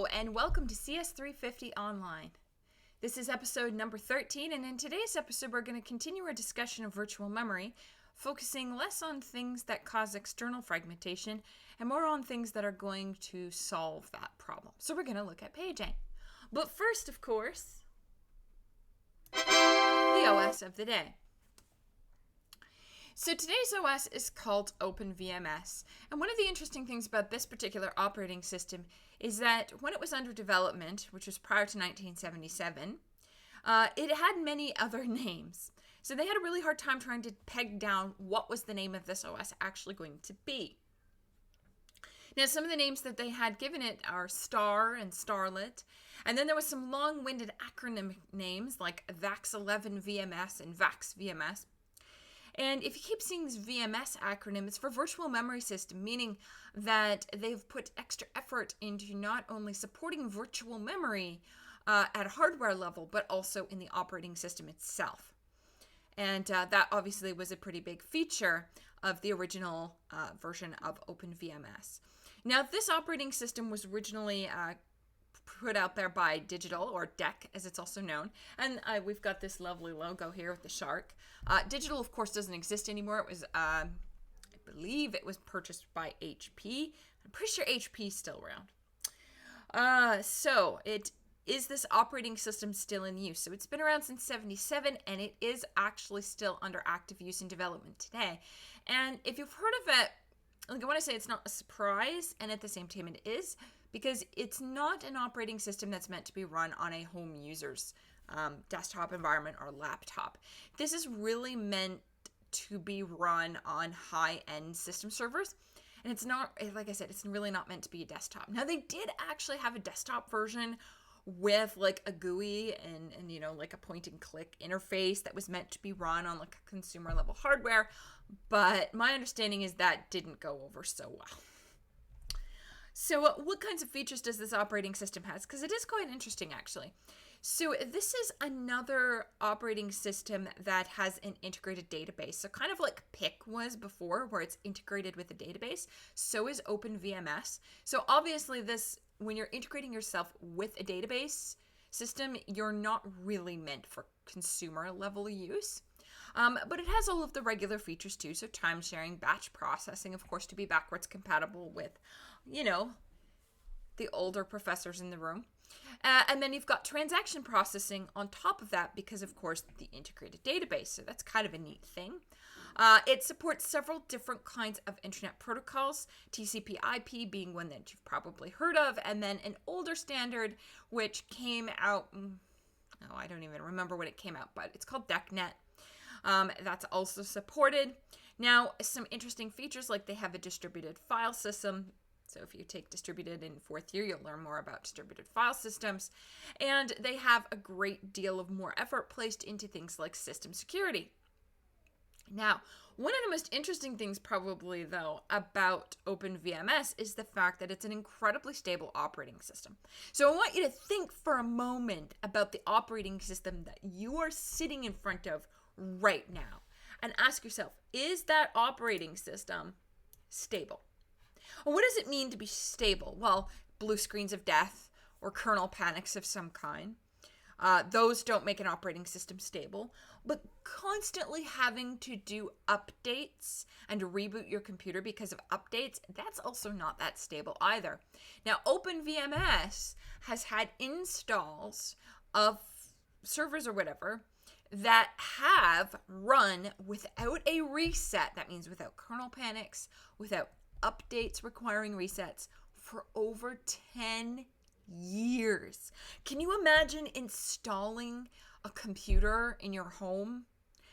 Hello and welcome to CS350 Online. This is episode number 13, and in today's episode we're going to continue our discussion of virtual memory, focusing less on things that cause external fragmentation and more on things that are going to solve that problem. So we're going to look at paging. But first, of course, the OS of the day. So today's OS is called OpenVMS, and one of the interesting things about this particular operating system is that when it was under development, which was prior to 1977, it had many other names. So they had a really hard time trying to peg down what was the name of this OS actually going to be. Now, some of the names that they had given it are Star and Starlet, and then there was some long-winded acronym names like VAX11 VMS and VAX VMS. And if you keep seeing this VMS acronym, it's for Virtual Memory System, meaning that they've put extra effort into not only supporting virtual memory at a hardware level, but also in the operating system itself. And that obviously was a pretty big feature of the original version of OpenVMS. Now, this operating system was originally put out there by Digital, or DEC as it's also known, and we've got this lovely logo here with the shark. Digital, of course, doesn't exist anymore. It was, I believe it was purchased by HP. I'm pretty sure HP is still around. So it is this operating system still in use. So it's been around since 77, and it is actually still under active use and development today. And if you've heard of it, like, I want to say it's not a surprise, and at the same time it is, because it's not an operating system that's meant to be run on a home user's desktop environment or laptop. This is really meant to be run on high-end system servers, and it's not, like I said, it's really not meant to be a desktop. Now, they did actually have a desktop version with like a GUI and you know, like a point-and-click interface that was meant to be run on like a consumer-level hardware, but my understanding is that didn't go over so well. So what kinds of features does this operating system have? Because it is quite interesting, actually. So this is another operating system that has an integrated database. So kind of like PIC was before, where it's integrated with a database, so is OpenVMS. So obviously this, when you're integrating yourself with a database system, you're not really meant for consumer level use. But it has all of the regular features too. So time sharing, batch processing, of course, to be backwards compatible with, you know, the older professors in the room. And then you've got transaction processing on top of that because, of course, the integrated database. So that's kind of a neat thing. It supports several different kinds of internet protocols, TCP/IP being one that you've probably heard of, and then an older standard which came out, I don't even remember when it came out, but it's called DECnet. That's also supported. Now, some interesting features, like they have a distributed file system. So if you take distributed in fourth year, you'll learn more about distributed file systems. And they have a great deal of more effort placed into things like system security. Now, one of the most interesting things probably, though, about OpenVMS is the fact that it's an incredibly stable operating system. So I want you to think for a moment about the operating system that you are sitting in front of right now and ask yourself, is that operating system stable? Well, what does it mean to be stable? Well, blue screens of death or kernel panics of some kind. Those don't make an operating system stable, but constantly having to do updates and reboot your computer because of updates, that's also not that stable either. Now, OpenVMS has had installs of servers or whatever that have run without a reset. That means without kernel panics, without updates requiring resets for over 10 years. Can you imagine installing a computer in your home?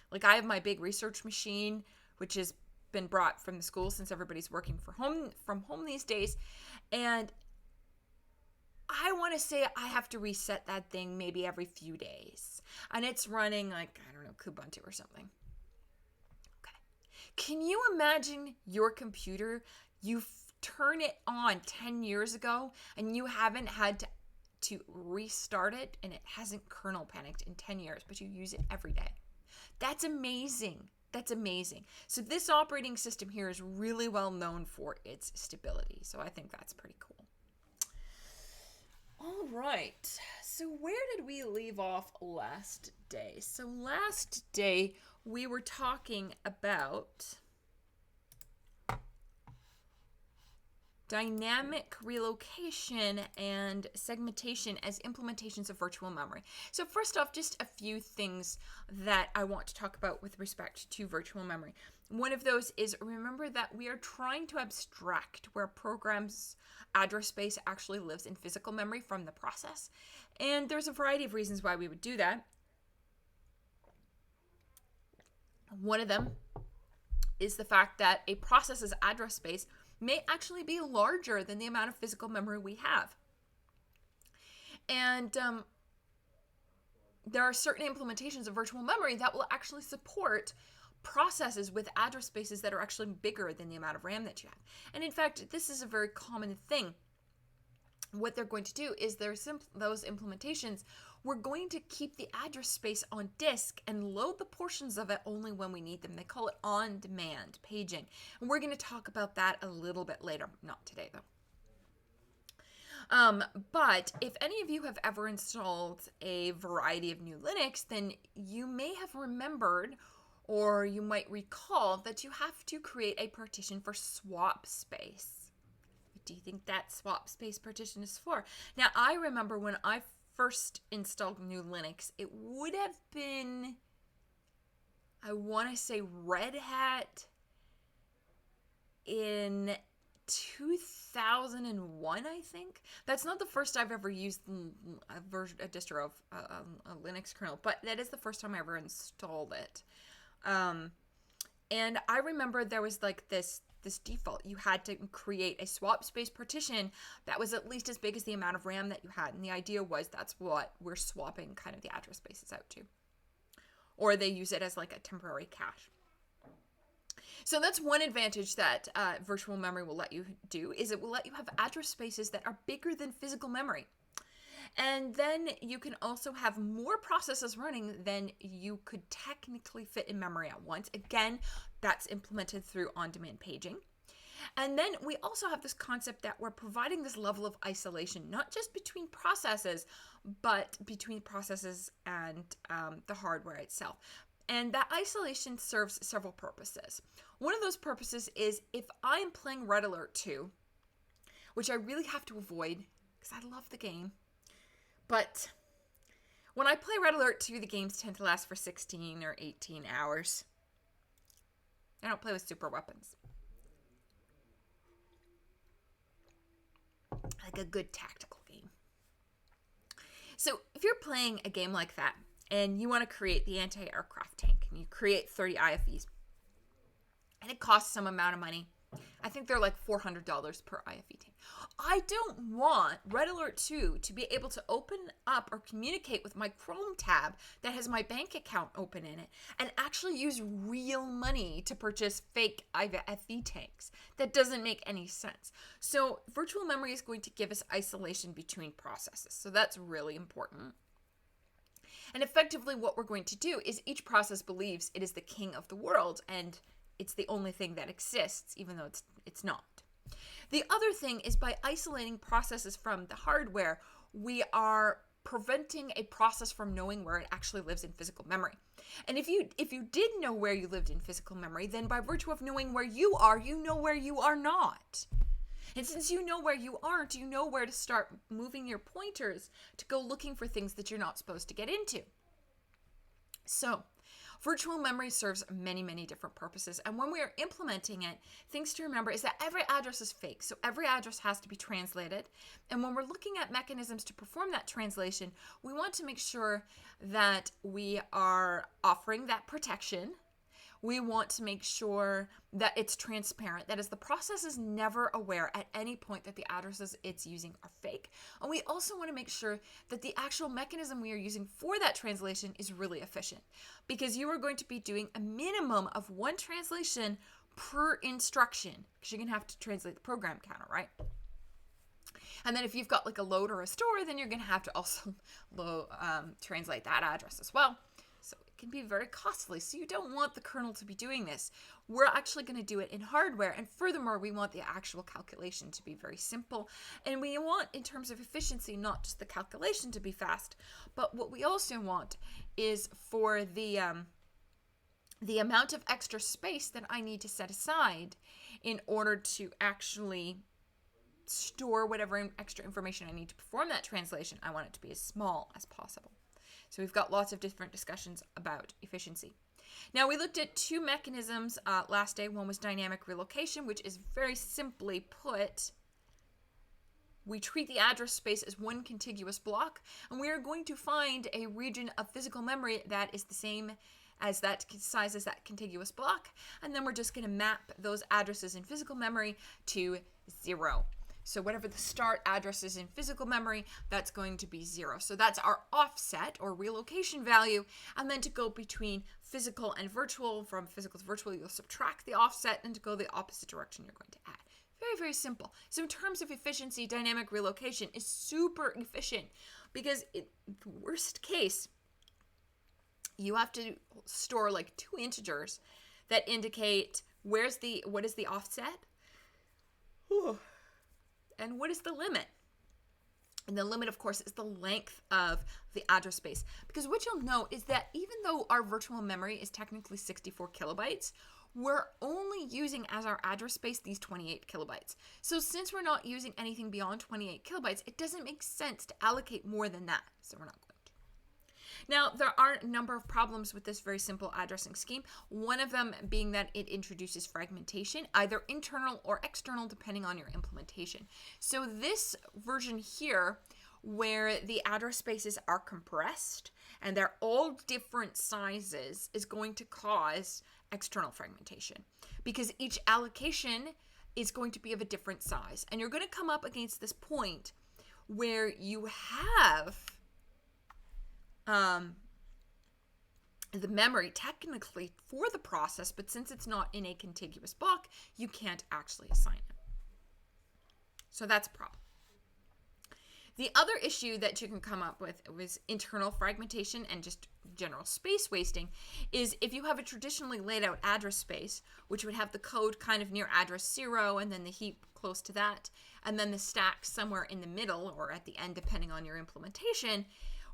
Like, I have my big research machine, which has been brought from the school since everybody's working from home these days, and I want to say I have to reset that thing maybe every few days, and it's running like, I don't know, Kubuntu or something. Okay. Can you imagine your computer, you turn it on 10 years ago and you haven't had to restart it and it hasn't kernel panicked in 10 years, but you use it every day? That's amazing. That's amazing. So this operating system here is really well known for its stability. So I think that's pretty cool. All right. So where did we leave off last day? So last day we were talking about dynamic relocation and segmentation as implementations of virtual memory. So first off, just a few things that I want to talk about with respect to virtual memory. One of those is, remember that we are trying to abstract where a program's address space actually lives in physical memory from the process. And there's a variety of reasons why we would do that. One of them is the fact that a process's address space may actually be larger than the amount of physical memory we have. And there are certain implementations of virtual memory that will actually support processes with address spaces that are actually bigger than the amount of RAM that you have. And in fact, this is a very common thing. What they're going to do is those implementations, we're going to keep the address space on disk and load the portions of it only when we need them. They call it on-demand paging. And we're going to talk about that a little bit later. Not today, though. But if any of you have ever installed a variety of new Linux, then you may have remembered, or you might recall, that you have to create a partition for swap space. What do you think that swap space partition is for? Now, I remember when I first installed GNU Linux, it would have been, I want to say, Red Hat in 2001, I think. That's not the first I've ever used a distro of a Linux kernel, but that is the first time I ever installed it. And I remember there was like this default. You had to create a swap space partition that was at least as big as the amount of RAM that you had. And the idea was that's what we're swapping kind of the address spaces out to. Or they use it as like a temporary cache. So that's one advantage that virtual memory will let you do, is it will let you have address spaces that are bigger than physical memory. And then you can also have more processes running than you could technically fit in memory at once. Again, that's implemented through on-demand paging. And then we also have this concept that we're providing this level of isolation, not just between processes, but between processes and the hardware itself. And that isolation serves several purposes. One of those purposes is if I'm playing Red Alert 2, which I really have to avoid because I love the game. But when I play Red Alert 2, the games tend to last for 16 or 18 hours. I don't play with super weapons. Like a good tactical game. So if you're playing a game like that, and you want to create the anti-aircraft tank, and you create 30 IFEs, and it costs some amount of money. I think they're like $400 per IFE tank. I don't want Red Alert 2 to be able to open up or communicate with my Chrome tab that has my bank account open in it and actually use real money to purchase fake IFE tanks. That doesn't make any sense. So virtual memory is going to give us isolation between processes. So that's really important. And effectively what we're going to do is each process believes it is the king of the world and it's the only thing that exists, even though it's not. The other thing is by isolating processes from the hardware, we are preventing a process from knowing where it actually lives in physical memory. And if you did know where you lived in physical memory, then by virtue of knowing where you are, you know where you are not. And since you know where you aren't, you know where to start moving your pointers to go looking for things that you're not supposed to get into. So, virtual memory serves many, many different purposes. And when we are implementing it, things to remember is that every address is fake. So every address has to be translated. And when we're looking at mechanisms to perform that translation, we want to make sure that we are offering that protection. We want to make sure that it's transparent. That is, the process is never aware at any point that the addresses it's using are fake. And we also want to make sure that the actual mechanism we are using for that translation is really efficient, because you are going to be doing a minimum of one translation per instruction, because you're going to have to translate the program counter, right? And then if you've got like a load or a store, then you're going to have to also translate that address as well. can be very costly. So you don't want the kernel to be doing this. We're actually going to do it in hardware. And furthermore, we want the actual calculation to be very simple. And we want, in terms of efficiency, not just the calculation to be fast, but what we also want is for the amount of extra space that I need to set aside in order to actually store whatever extra information I need to perform that translation. I want it to be as small as possible. So we've got lots of different discussions about efficiency. Now, we looked at two mechanisms last day. One was dynamic relocation, which is very simply put, we treat the address space as one contiguous block, and we are going to find a region of physical memory that is the same as that size as that contiguous block, and then we're just going to map those addresses in physical memory to 0. So whatever the start address is in physical memory, that's going to be 0. So that's our offset or relocation value. And then to go between physical and virtual, from physical to virtual, you'll subtract the offset, and to go the opposite direction, you're going to add. Very, very simple. So in terms of efficiency, dynamic relocation is super efficient because in the worst case, you have to store like 2 integers that indicate what is the offset? And what is the limit? And the limit, of course, is the length of the address space. Because what you'll note is that even though our virtual memory is technically 64 kilobytes, we're only using as our address space these 28 kilobytes. So since we're not using anything beyond 28 kilobytes, it doesn't make sense to allocate more than that. So we're not going to. Now, there are a number of problems with this very simple addressing scheme. One of them being that it introduces fragmentation, either internal or external, depending on your implementation. So this version here, where the address spaces are compressed and they're all different sizes, is going to cause external fragmentation because each allocation is going to be of a different size. And you're going to come up against this point where you have the memory technically for the process, but since it's not in a contiguous block, you can't actually assign it. So that's a problem. The other issue that you can come up with was internal fragmentation and just general space wasting is if you have a traditionally laid out address space, which would have the code kind of near address 0 and then the heap close to that, and then the stack somewhere in the middle or at the end, depending on your implementation,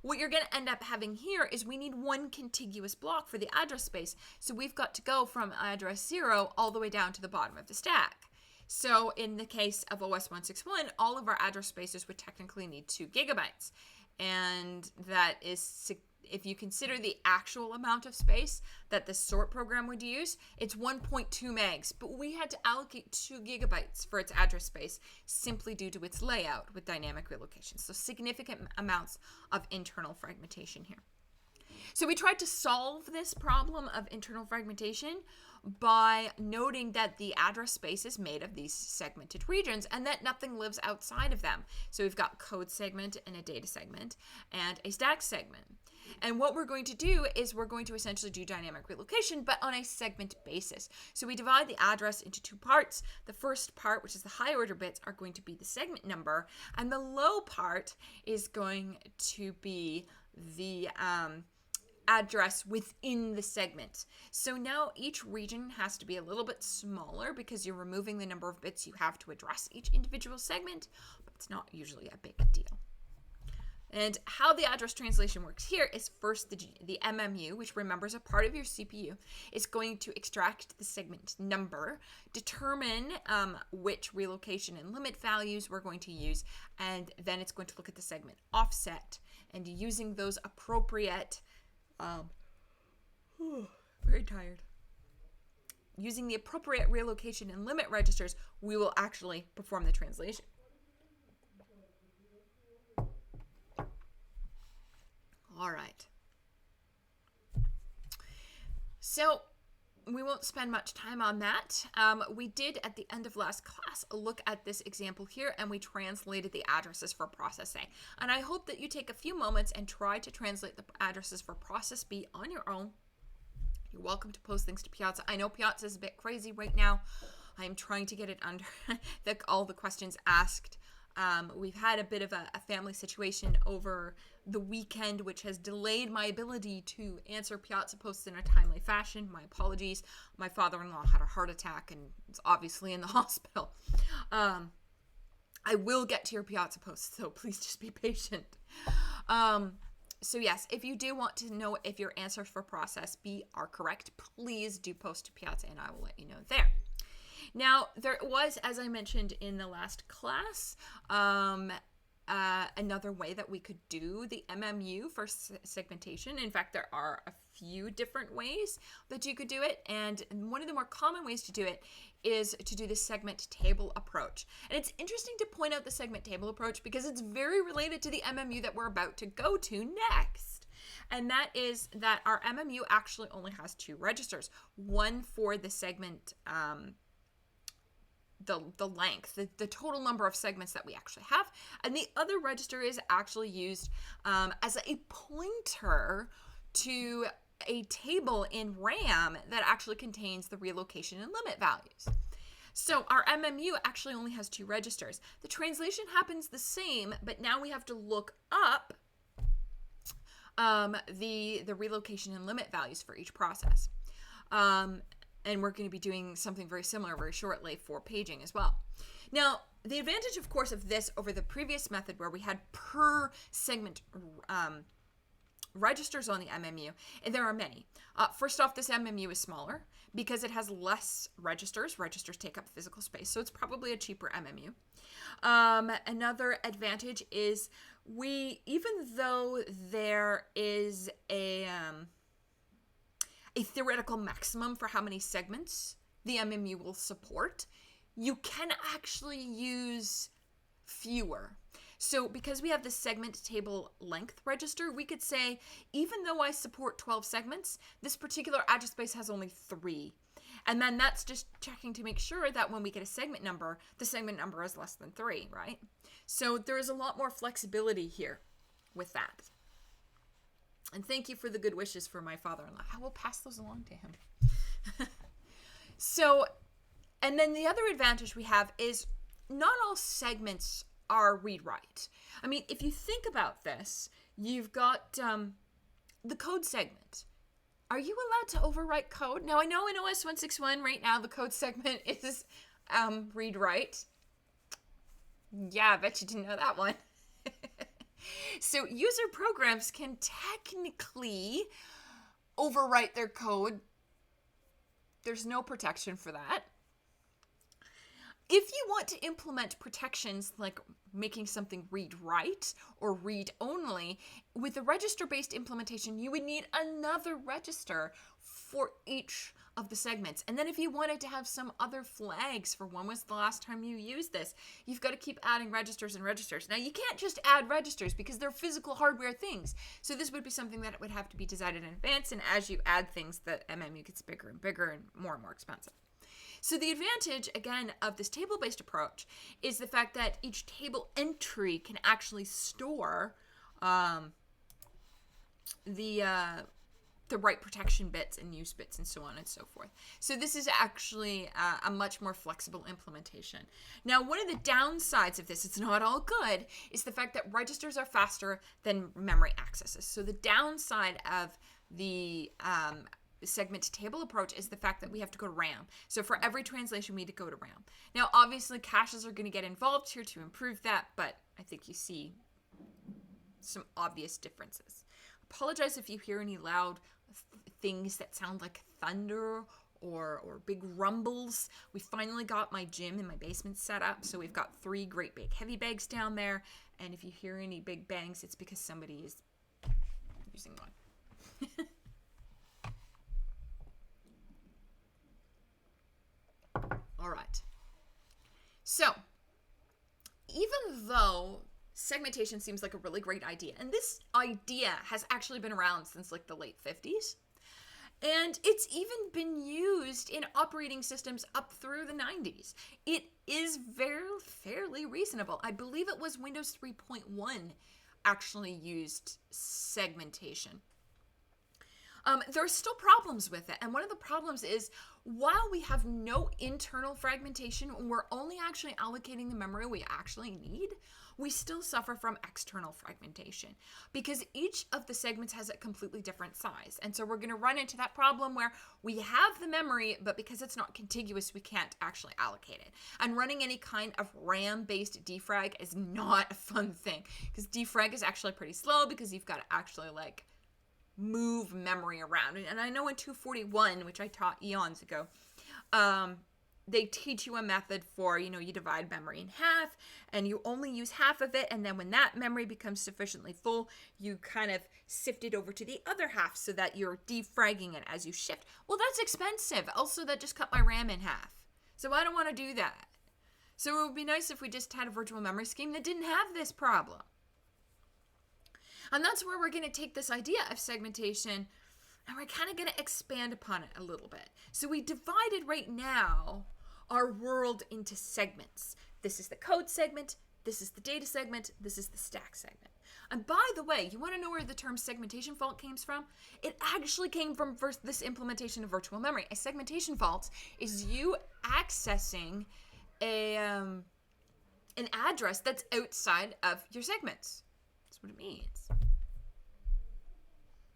what you're going to end up having here is we need one contiguous block for the address space. So we've got to go from address 0 all the way down to the bottom of the stack. So in the case of OS 161, all of our address spaces would technically need 2 gigabytes. And that is, if you consider the actual amount of space that the sort program would use, it's 1.2 megs. But we had to allocate 2 gigabytes for its address space simply due to its layout with dynamic relocation. So significant amounts of internal fragmentation here. So we tried to solve this problem of internal fragmentation by noting that the address space is made of these segmented regions and that nothing lives outside of them. So we've got code segment and a data segment and a stack segment. And what we're going to do is we're going to essentially do dynamic relocation, but on a segment basis. So we divide the address into 2 parts. The first part, which is the high order bits, are going to be the segment number, and the low part is going to be the address within the segment. So now each region has to be a little bit smaller because you're removing the number of bits you have to address each individual segment, but it's not usually a big deal. And how the address translation works here is first the MMU, which remember is a part of your CPU, is going to extract the segment number, determine which relocation and limit values we're going to use, and then it's going to look at the segment offset. And using those appropriate very tired. Using the appropriate relocation and limit registers, we will actually perform the translation. All right. So we won't spend much time on that. We did, at the end of last class, look at this example here, and we translated the addresses for process A. And I hope that you take a few moments and try to translate the addresses for process B on your own. You're welcome to post things to Piazza. I know Piazza is a bit crazy right now. I am trying to get it under all the questions asked we've had a bit of a family situation over the weekend, which has delayed my ability to answer Piazza posts in a timely fashion. My apologies. My father-in-law had a heart attack and is obviously in the hospital. I will get to your Piazza posts, so please just be patient. So yes, if you do want to know if your answers for process B are correct, please do post to Piazza and I will let you know there. Now, there was, as I mentioned in the last class, another way that we could do the MMU for segmentation. In fact, there are a few different ways that you could do it, and one of the more common ways to do it is to do the segment table approach. And it's interesting to point out the segment table approach because it's very related to the MMU that we're about to go to next. And that is that our MMU actually only has two registers, one for the segment the length, the total number of segments that we actually have, and the other register is actually used as a pointer to a table in RAM that actually contains the relocation and limit values. So our MMU actually only has two registers. The translation happens the same, but now we have to look up the relocation and limit values for each process. And we're going to be doing something very similar very shortly for paging as well. Now, the advantage, of course, of this over the previous method where we had per segment registers on the MMU, and there are many. First off, this MMU is smaller because it has less registers. Registers take up physical space, so it's probably a cheaper MMU. Another advantage is even though there is a theoretical maximum for how many segments the MMU will support, you can actually use fewer. So because we have the segment table length register, we could say, even though I support 12 segments, this particular address space has only 3. And then that's just checking to make sure that when we get a segment number, the segment number is less than 3, right? So there is a lot more flexibility here with that. And thank you for the good wishes for my father-in-law. I will pass those along to him. So, and then the other advantage we have is not all segments are read-write. I mean, if you think about this, you've got the code segment. Are you allowed to overwrite code? Now, I know in OS 161 right now, the code segment is read-write. Yeah, I bet you didn't know that one. So user programs can technically overwrite their code. There's no protection for that. If you want to implement protections like making something read-write or read-only, with a register-based implementation, you would need another register for each of the segments. And then if you wanted to have some other flags for when was the last time you used this, you've got to keep adding registers and registers. Now, you can't just add registers because they're physical hardware things. So this would be something that would have to be designed in advance. And as you add things, the MMU gets bigger and bigger and more expensive. So the advantage, again, of this table-based approach is the fact that each table entry can actually store the right protection bits and use bits and so on and so forth. So this is actually a much more flexible implementation. Now, one of the downsides of this, it's not all good, is the fact that registers are faster than memory accesses. So the downside of the segment table approach is the fact that we have to go to RAM. So for every translation, we need to go to RAM. Now, obviously, caches are going to get involved here to improve that, but I think you see some obvious differences. Apologize if you hear any loud things that sound like thunder or big rumbles. We finally got my gym in my basement set up, so we've got 3 great big heavy bags down there, and if you hear any big bangs, it's because somebody is using one. All right. So, even though segmentation seems like a really great idea, and this idea has actually been around since like the late 50s, and it's even been used in operating systems up through the 90s. It is fairly reasonable. I believe it was Windows 3.1 actually used segmentation. There are still problems with it. And one of the problems is while we have no internal fragmentation, we're only actually allocating the memory we actually need, we still suffer from external fragmentation because each of the segments has a completely different size. And so we're going to run into that problem where we have the memory, but because it's not contiguous, we can't actually allocate it. And running any kind of RAM-based defrag is not a fun thing because defrag is actually pretty slow because you've got to actually like move memory around. And I know in 241, which I taught eons ago, they teach you a method for, you divide memory in half and you only use half of it. And then when that memory becomes sufficiently full, you kind of sift it over to the other half so that you're defragging it as you shift. Well, that's expensive. Also, that just cut my RAM in half. So I don't want to do that. So it would be nice if we just had a virtual memory scheme that didn't have this problem. And that's where we're going to take this idea of segmentation and we're kind of going to expand upon it a little bit. So we divided right now our world into segments. This is the code segment, this is the data segment, this is the stack segment. And by the way, you want to know where the term segmentation fault came from? It actually came from this implementation of virtual memory. A segmentation fault is you accessing an address that's outside of your segments. That's what it means.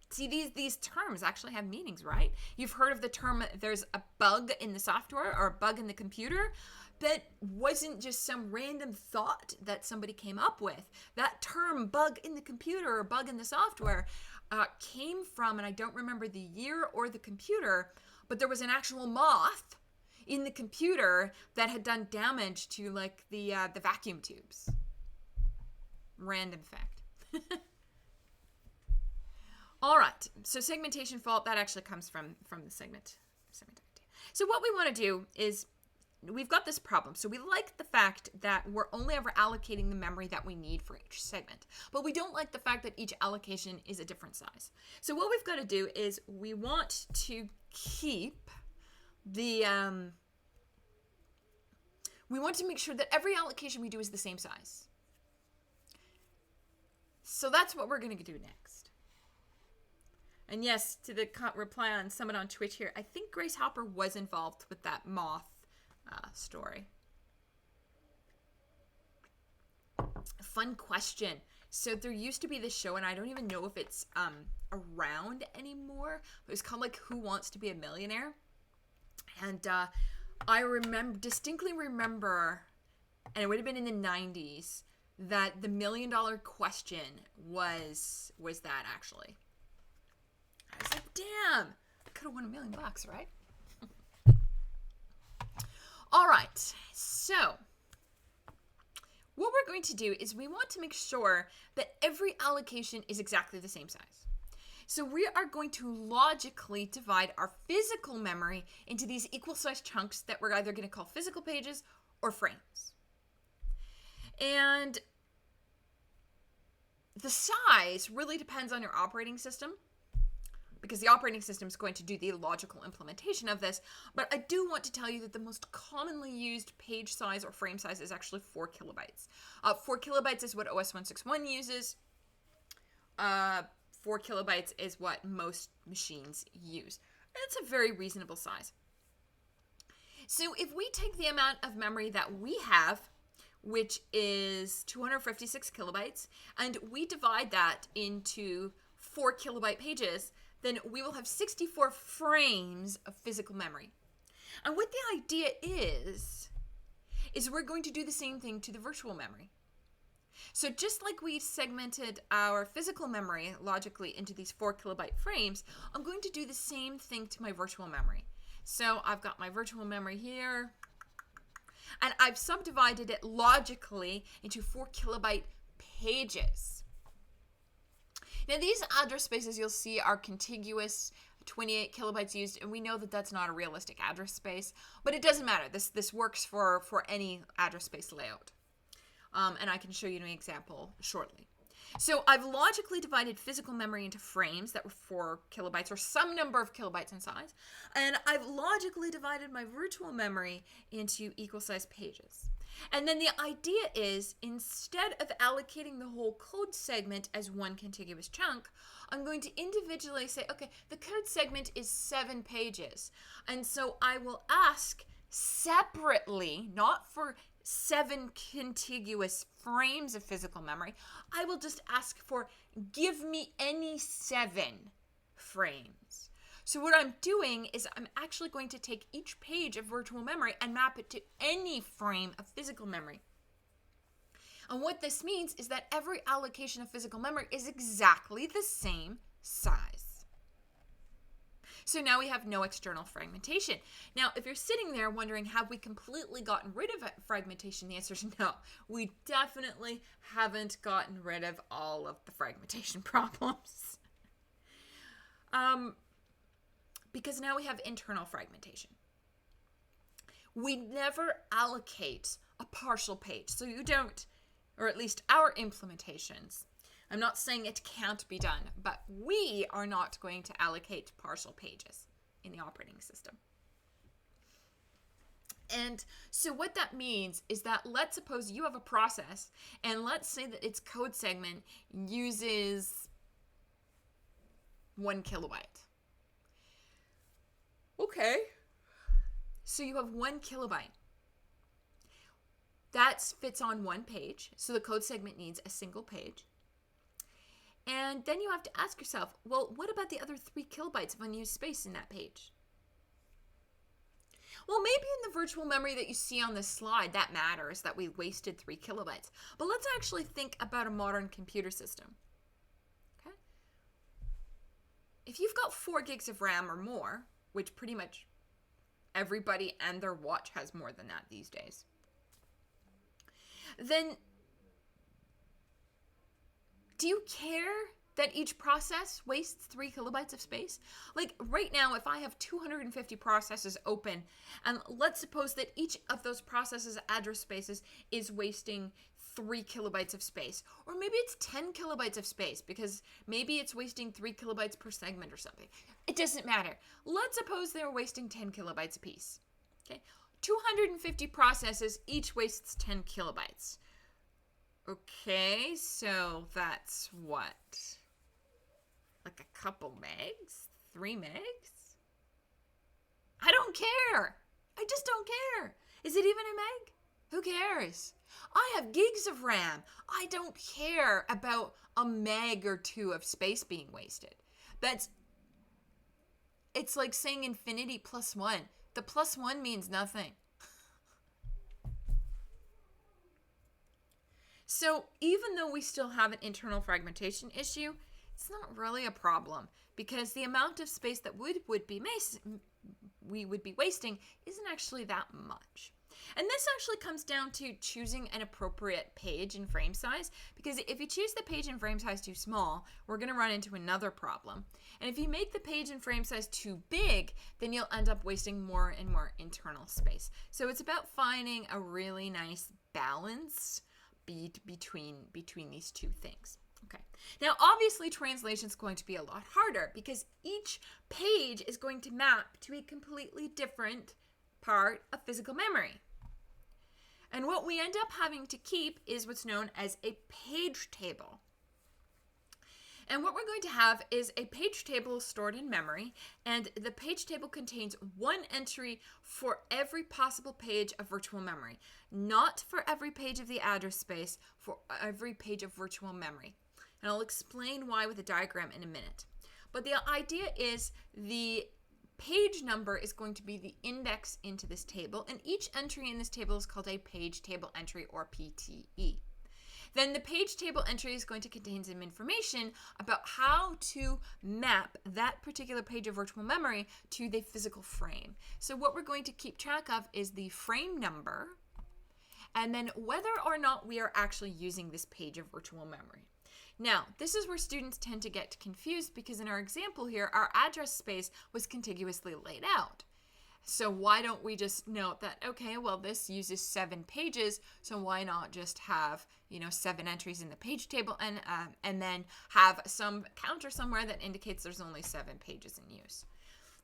See, these terms actually have meanings, right? You've heard of the term, there's a bug in the software or a bug in the computer. That wasn't just some random thought that somebody came up with. That term, bug in the computer or bug in the software, came from, and I don't remember the year or the computer, but there was an actual moth in the computer that had done damage to like the vacuum tubes. Random fact. All right, so segmentation fault, that actually comes from the segment idea. So what we want to do is, we've got this problem. So we like the fact that we're only ever allocating the memory that we need for each segment, but we don't like the fact that each allocation is a different size. So what we've got to do is we want to keep the, we want to make sure that every allocation we do is the same size. So that's what we're going to do next. And yes, to the reply on someone on Twitch here, I think Grace Hopper was involved with that moth story. Fun question. So there used to be this show, and I don't even know if it's around anymore. It was called like Who Wants to Be a Millionaire? And I distinctly remember, and it would have been in the 90s, that the $1 million question was that actually. I was like, damn, I could have won $1 million, right? All right, so what we're going to do is we want to make sure that every allocation is exactly the same size. So we are going to logically divide our physical memory into these equal-sized chunks that we're either going to call physical pages or frames. And the size really depends on your operating system, because the operating system is going to do the logical implementation of this. But I do want to tell you that the most commonly used page size or frame size is actually 4 kilobytes. 4 kilobytes is what OS 161 uses. 4 kilobytes is what most machines use. It's a very reasonable size. So if we take the amount of memory that we have, which is 256 kilobytes, and we divide that into 4 kilobyte pages, then we will have 64 frames of physical memory. And what the idea is we're going to do the same thing to the virtual memory. So just like we segmented our physical memory logically into these 4 kilobyte frames, I'm going to do the same thing to my virtual memory. So I've got my virtual memory here, and I've subdivided it logically into 4 kilobyte pages. Now, these address spaces you'll see are contiguous, 28 kilobytes used, and we know that that's not a realistic address space, but it doesn't matter. This works for any address space layout. And I can show you an example shortly. So I've logically divided physical memory into frames that were 4 kilobytes or some number of kilobytes in size, and I've logically divided my virtual memory into equal-sized pages. And then the idea is, instead of allocating the whole code segment as one contiguous chunk, I'm going to individually say, okay, the code segment is 7 pages. And so I will ask separately, not for 7 contiguous frames of physical memory, I will just ask for, give me any 7 frames. So what I'm doing is I'm actually going to take each page of virtual memory and map it to any frame of physical memory. And what this means is that every allocation of physical memory is exactly the same size. So now we have no external fragmentation. Now, if you're sitting there wondering, have we completely gotten rid of fragmentation? The answer is no. We definitely haven't gotten rid of all of the fragmentation problems. Because now we have internal fragmentation. We never allocate a partial page. So you don't, or at least our implementations, I'm not saying it can't be done, but we are not going to allocate partial pages in the operating system. And so what that means is that, let's suppose you have a process, and let's say that its code segment uses 1 kilobyte. Okay, so you have 1 kilobyte. That fits on 1 page, so the code segment needs a single page. And then you have to ask yourself, well, what about the other 3 kilobytes of unused space in that page? Well, maybe in the virtual memory that you see on this slide, that matters, that we wasted 3 kilobytes. But let's actually think about a modern computer system. Okay? If you've got 4 gigs of RAM or more, which pretty much everybody and their watch has more than that these days, then do you care that each process wastes 3 kilobytes of space? Like right now, if I have 250 processes open, and let's suppose that each of those processes' address spaces is wasting 3 kilobytes of space, or maybe it's 10 kilobytes of space because maybe it's wasting 3 kilobytes per segment or something. It doesn't matter. Let's suppose they're wasting 10 kilobytes apiece. Okay, 250 processes, each wastes 10 kilobytes. Okay, so that's what? Like a couple megs? 3 megs? I don't care. I just don't care. Is it even a meg? Who cares? I have gigs of RAM. I don't care about a meg or 2 of space being wasted. It's like saying infinity plus 1. The plus 1 means nothing. So even though we still have an internal fragmentation issue, it's not really a problem because the amount of space that we would be wasting isn't actually that much. And this actually comes down to choosing an appropriate page and frame size, because if you choose the page and frame size too small, we're going to run into another problem. And if you make the page and frame size too big, then you'll end up wasting more and more internal space. So it's about finding a really nice balance between these two things. Okay. Now, obviously, translation is going to be a lot harder because each page is going to map to a completely different part of physical memory. And what we end up having to keep is what's known as a page table. And what we're going to have is a page table stored in memory, and the page table contains one entry for every possible page of virtual memory, not for every page of the address space, for every page of virtual memory. And I'll explain why with a diagram in a minute. But the idea is the page number is going to be the index into this table, and each entry in this table is called a page table entry, or PTE. Then the page table entry is going to contain some information about how to map that particular page of virtual memory to the physical frame. So what we're going to keep track of is the frame number, and then whether or not we are actually using this page of virtual memory. Now, this is where students tend to get confused because in our example here, our address space was contiguously laid out. So why don't we just note that, okay, well, this uses 7 pages, so why not just have, 7 entries in the page table and then have some counter somewhere that indicates there's only 7 pages in use.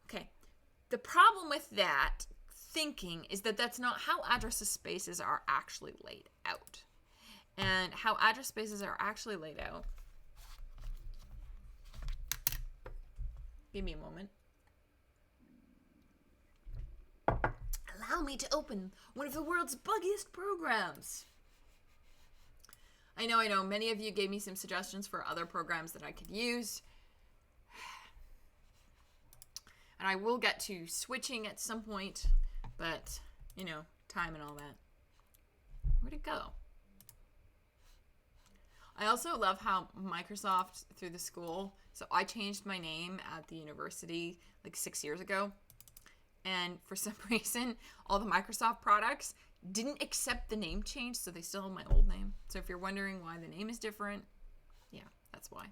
Okay, the problem with that thinking is that that's not how address spaces are actually laid out. And how address spaces are actually laid out. Give me a moment. Allow me to open one of the world's buggiest programs. I know. Many of you gave me some suggestions for other programs that I could use. And I will get to switching at some point, but, time and all that. Where'd it go? I also love how Microsoft, through the school, so I changed my name at the university like 6 years ago. And for some reason, all the Microsoft products didn't accept the name change, so they still have my old name. So if you're wondering why the name is different, yeah, that's why.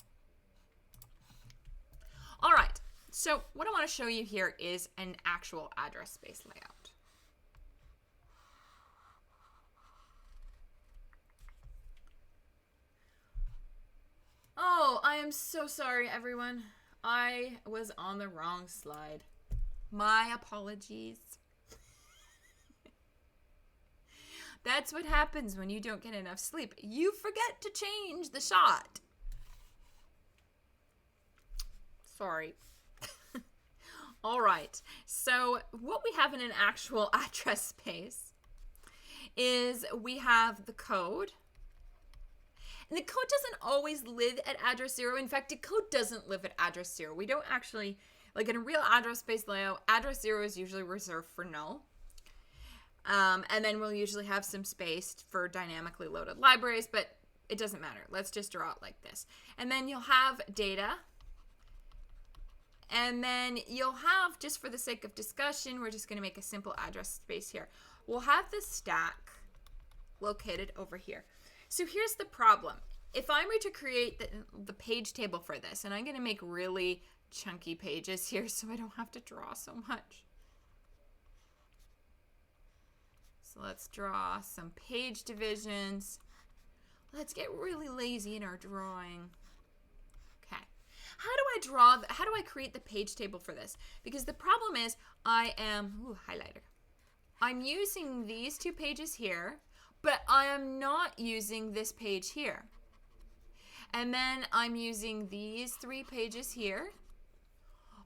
All right, so what I want to show you here is an actual address space layout. Oh, I am so sorry, everyone. I was on the wrong slide. My apologies. That's what happens when you don't get enough sleep. You forget to change the shot. Sorry. All right. So what we have in an actual address space is we have the code. And the code doesn't always live at address 0. In fact, the code doesn't live at address 0. We don't actually, like in a real address space layout, address 0 is usually reserved for null. And then we'll usually have some space for dynamically loaded libraries, but it doesn't matter. Let's just draw it like this. And then you'll have data. And then you'll have, just for the sake of discussion, we're just going to make a simple address space here. We'll have the stack located over here. So here's the problem. If I were to create the page table for this, and I'm going to make really chunky pages here so I don't have to draw so much. So let's draw some page divisions. Let's get really lazy in our drawing. Okay. How do I create the page table for this? Because the problem is highlighter. I'm using these 2 pages here, but I am not using this page here. And then I'm using these 3 pages here,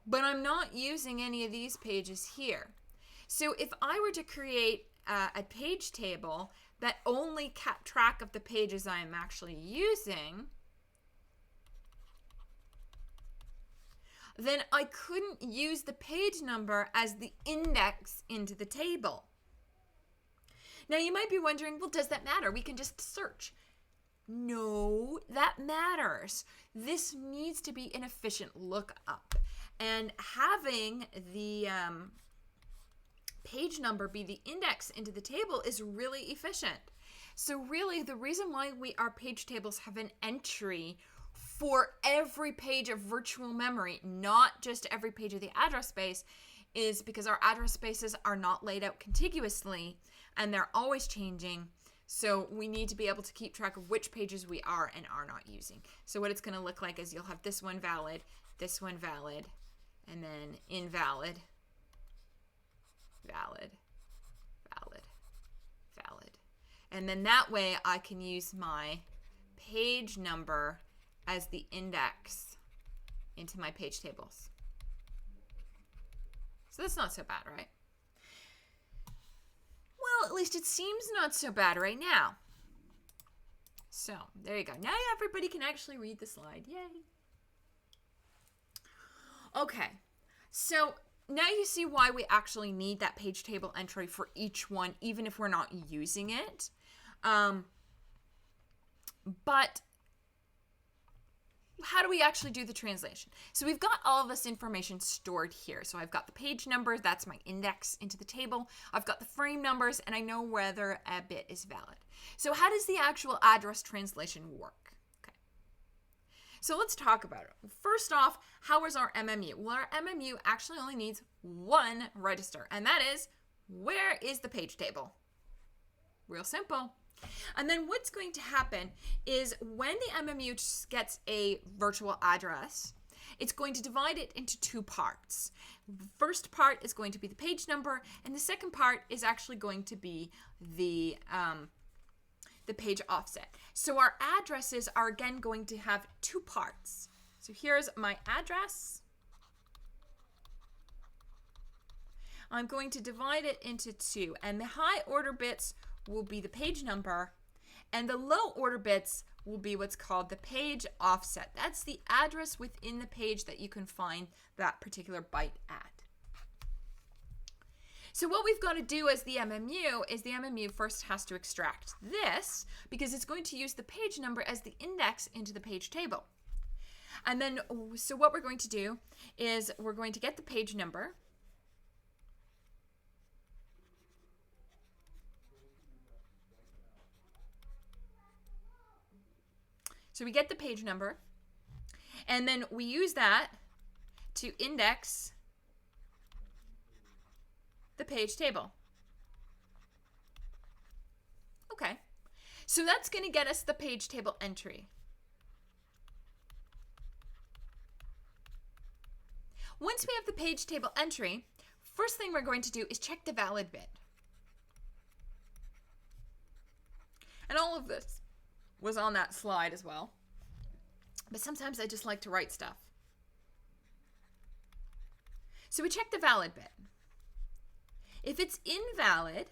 but I'm not using any of these pages here. So if I were to create a page table that only kept track of the pages I'm actually using, then I couldn't use the page number as the index into the table. Now you might be wondering, well, does that matter? We can just search. No, that matters. This needs to be an efficient lookup. And having the page number be the index into the table is really efficient. So really, the reason why our page tables have an entry for every page of virtual memory, not just every page of the address space, is because our address spaces are not laid out contiguously and they're always changing. So we need to be able to keep track of which pages we are and are not using. So what it's going to look like is you'll have this one valid, and then invalid, valid, valid, valid. And then that way I can use my page number as the index into my page tables. So that's not so bad, right? Well, at least it seems not so bad right now. So there you go. Now everybody can actually read the slide. Yay. Okay, so now you see why we actually need that page table entry for each one, even if we're not using it. But how do we actually do the translation? So we've got all of this information stored here. So I've got the page number, that's my index into the table. I've got the frame numbers, and I know whether a bit is valid. So how does the actual address translation work? Okay. So let's talk about it. First off, how is our MMU? Well, our MMU actually only needs one register, and that is, where is the page table? Real simple. And then what's going to happen is when the MMU gets a virtual address, it's going to divide it into two parts. The first part is going to be the page number, and the second part is actually going to be the page offset. So our addresses are again going to have two parts. So here's my address. I'm going to divide it into two, and the high order bits will be the page number, and the low order bits will be what's called the page offset. That's the address within the page that you can find that particular byte at. So what we've got to do as the MMU is the MMU first has to extract this, because it's going to use the page number as the index into the page table. And then, so what we're going to do is we're going to get the page number. So we get the page number, and then we use that to index the page table. Okay, so that's going to get us the page table entry. Once we have the page table entry, first thing we're going to do is check the valid bit. And all of this was on that slide as well. But sometimes I just like to write stuff. So we check the valid bit. If it's invalid,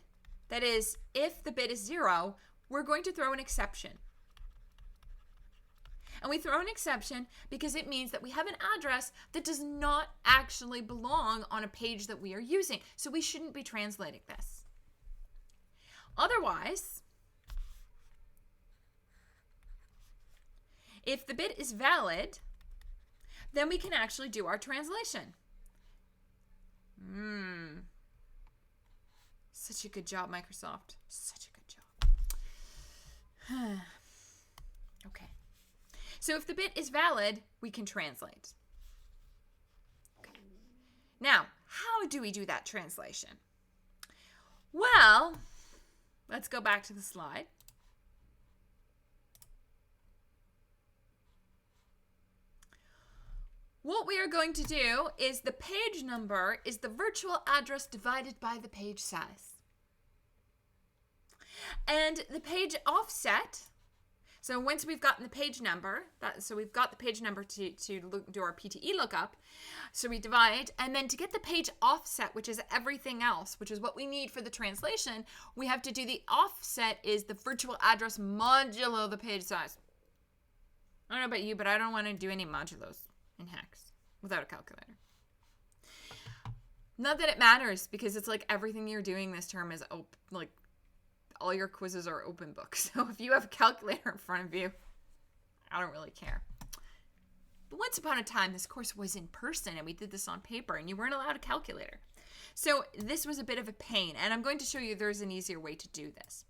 that is, if the bit is 0, we're going to throw an exception. And we throw an exception because it means that we have an address that does not actually belong on a page that we are using. So we shouldn't be translating this. Otherwise, if the bit is valid, then we can actually do our translation. Such a good job, Microsoft. Such a good job. Okay. So if the bit is valid, we can translate. Okay. Now, how do we do that translation? Well, let's go back to the slide. What we are going to do is the page number is the virtual address divided by the page size. And the page offset, so once we've gotten the page number, so we've got the page number to do our PTE lookup, so we divide, and then to get the page offset, which is everything else, which is what we need for the translation, we have to do the offset is the virtual address modulo the page size. I don't know about you, but I don't want to do any modulos in hex without a calculator. Not that it matters, because it's like everything you're doing this term is like all your quizzes are open book. So if you have a calculator in front of you, I don't really care. But once upon a time, this course was in person and we did this on paper and you weren't allowed a calculator. So this was a bit of a pain, and I'm going to show you there's an easier way to do this.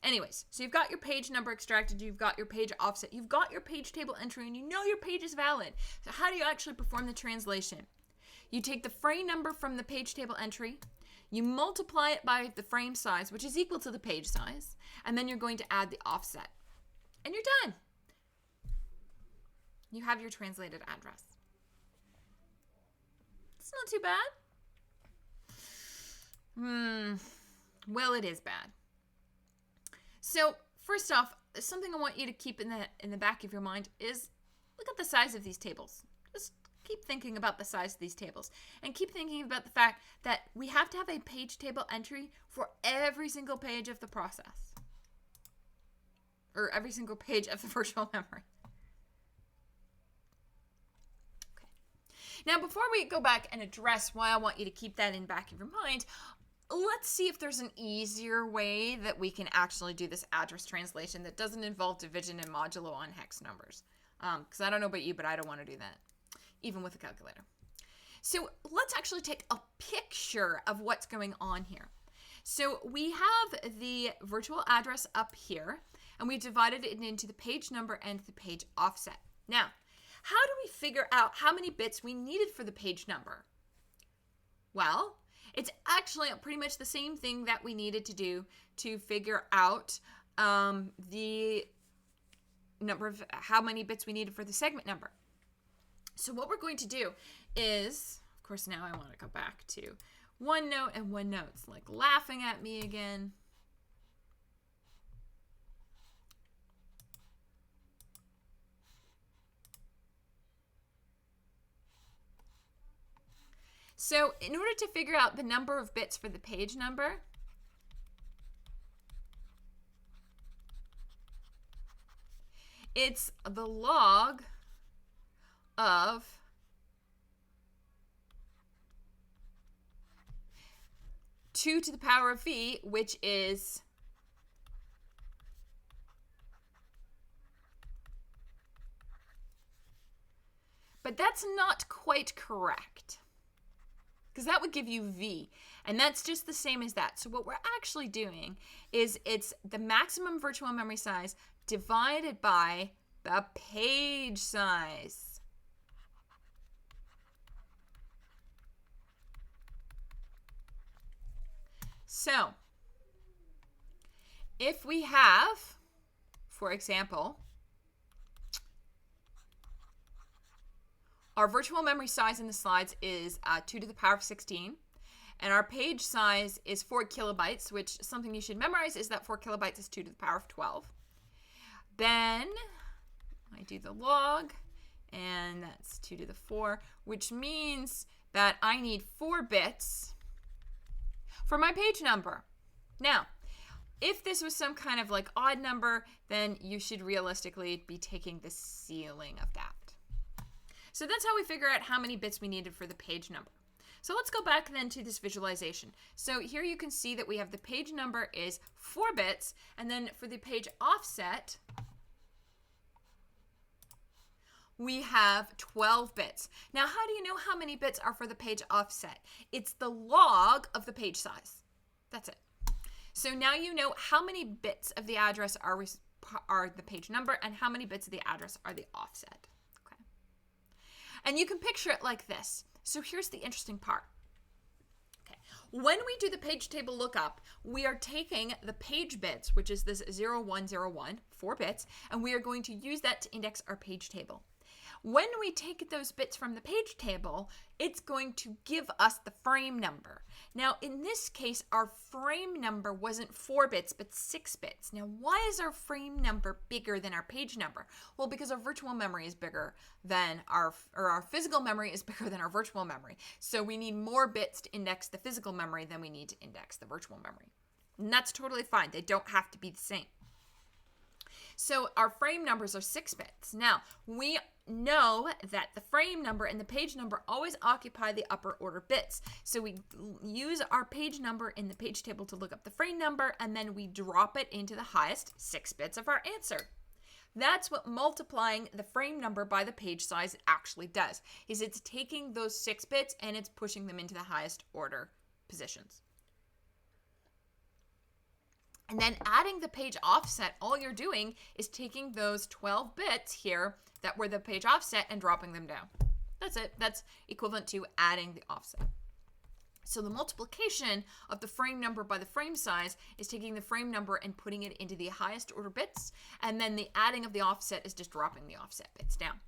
Anyways, so you've got your page number extracted, you've got your page offset, you've got your page table entry, and you know your page is valid. So how do you actually perform the translation? You take the frame number from the page table entry, you multiply it by the frame size, which is equal to the page size, and then you're going to add the offset. And you're done. You have your translated address. It's not too bad. Well, it is bad. So first off, something I want you to keep in the back of your mind is look at the size of these tables. Just keep thinking about the size of these tables, and keep thinking about the fact that we have to have a page table entry for every single page of the process, or every single page of the virtual memory. Okay. Now, before we go back and address why I want you to keep that in the back of your mind, let's see if there's an easier way that we can actually do this address translation that doesn't involve division and modulo on hex numbers. Because I don't know about you, but I don't want to do that, even with a calculator. So let's actually take a picture of what's going on here. So we have the virtual address up here, and we divided it into the page number and the page offset. Now, how do we figure out how many bits we needed for the page number? Well, it's actually pretty much the same thing that we needed to do to figure out the number of how many bits we needed for the segment number. So what we're going to do is, of course, now I want to go back to OneNote, and OneNote's like laughing at me again. So in order to figure out the number of bits for the page number, it's the log of two to the power of v, which is but that's not quite correct, because that would give you v, and that's just the same as that. So what we're actually doing is it's the maximum virtual memory size divided by the page size. So if we have, for example, our virtual memory size in the slides is 2 to the power of 16, and our page size is 4 kilobytes, which something you should memorize is that 4 kilobytes is 2 to the power of 12. Then I do the log, and that's 2 to the 4, which means that I need 4 bits for my page number. Now, if this was some kind of like odd number, then you should realistically be taking the ceiling of that. So that's how we figure out how many bits we needed for the page number. So let's go back then to this visualization. So here you can see that we have the page number is 4 bits, and then for the page offset, we have 12 bits. Now, how do you know how many bits are for the page offset? It's the log of the page size. That's it. So now you know how many bits of the address are the page number and how many bits of the address are the offset. Okay. And you can picture it like this. So here's the interesting part. Okay. When we do the page table lookup, we are taking the page bits, which is this 0101, 4 bits, and we are going to use that to index our page table. When we take those bits from the page table, it's going to give us the frame number. Now, in this case, our frame number wasn't 4 bits, but 6 bits. Now, why is our frame number bigger than our page number? Well, because our virtual memory is bigger than our physical memory is bigger than our virtual memory. So we need more bits to index the physical memory than we need to index the virtual memory. And that's totally fine. They don't have to be the same. So our frame numbers are 6 bits. Now, we know that the frame number and the page number always occupy the upper order bits. So we use our page number in the page table to look up the frame number, and then we drop it into the highest 6 bits of our answer. That's what multiplying the frame number by the page size actually does, is it's taking those 6 bits and it's pushing them into the highest order positions. And then adding the page offset, all you're doing is taking those 12 bits here that were the page offset and dropping them down. That's it. That's equivalent to adding the offset. So the multiplication of the frame number by the frame size is taking the frame number and putting it into the highest order bits, and then the adding of the offset is just dropping the offset bits down.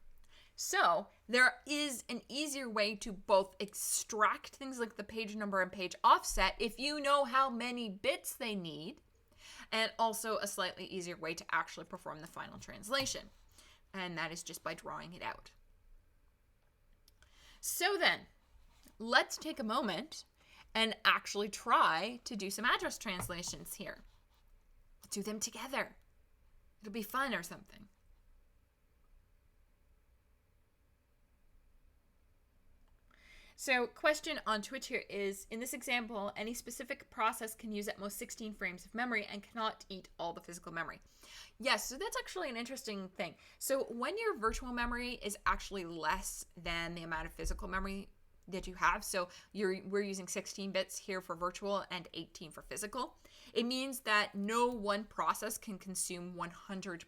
So there is an easier way to both extract things like the page number and page offset if you know how many bits they need, and also a slightly easier way to actually perform the final translation. And that is just by drawing it out. So then, let's take a moment and actually try to do some address translations here. Do them together. It'll be fun or something. So question on Twitch here is, in this example, any specific process can use at most 16 frames of memory and cannot eat all the physical memory. Yes, so that's actually an interesting thing. So when your virtual memory is actually less than the amount of physical memory that you have, so we're using 16 bits here for virtual and 18 for physical, it means that no one process can consume 100%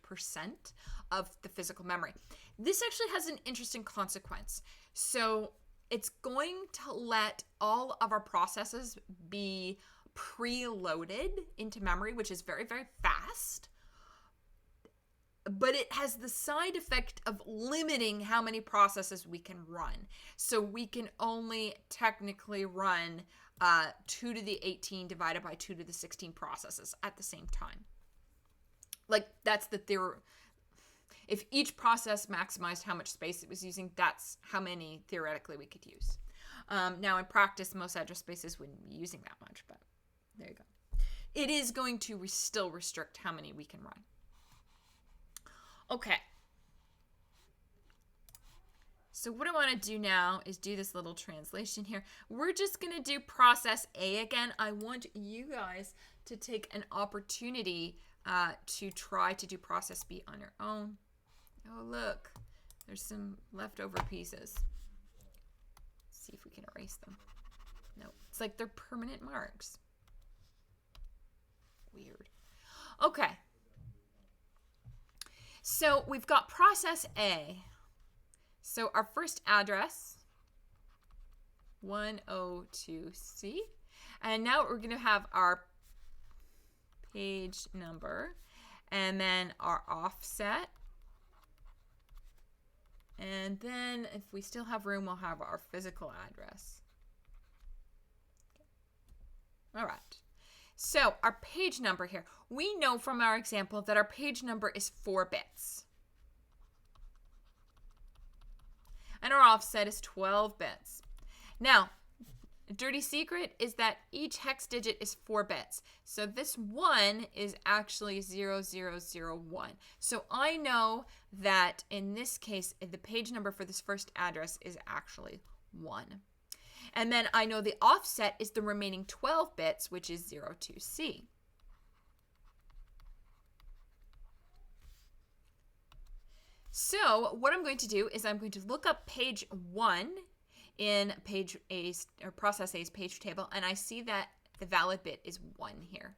of the physical memory. This actually has an interesting consequence. So it's going to let all of our processes be preloaded into memory, which is very, very fast. but it has the side effect of limiting how many processes we can run. So we can only technically run 2 to the 18 divided by 2 to the 16 processes at the same time. Like, that's the theory. If each process maximized how much space it was using, that's how many theoretically we could use. Now, in practice, most address spaces wouldn't be using that much, but there you go. It is going to still restrict how many we can run. Okay. So what I want to do now is do this little translation here. We're just going to do process A again. I want you guys to take an opportunity to try to do process B on your own. Oh, look. There's some leftover pieces. Let's see if we can erase them. No, it's like they're permanent marks. Weird. Okay. So we've got process A. So our first address, 102C. And now we're going to have our page number and then our offset. And then if we still have room, we'll have our physical address. All right. So our page number here, we know from our example that our page number is 4 bits. And our offset is 12 bits. Now, a dirty secret is that each hex digit is 4 bits. So this 1 is actually 0001. So I know that in this case, the page number for this first address is actually 1. And then I know the offset is the remaining 12 bits, which is 02C. So what I'm going to do is I'm going to look up page 1 in page A's or process A's page table, and I see that the valid bit is 1 here.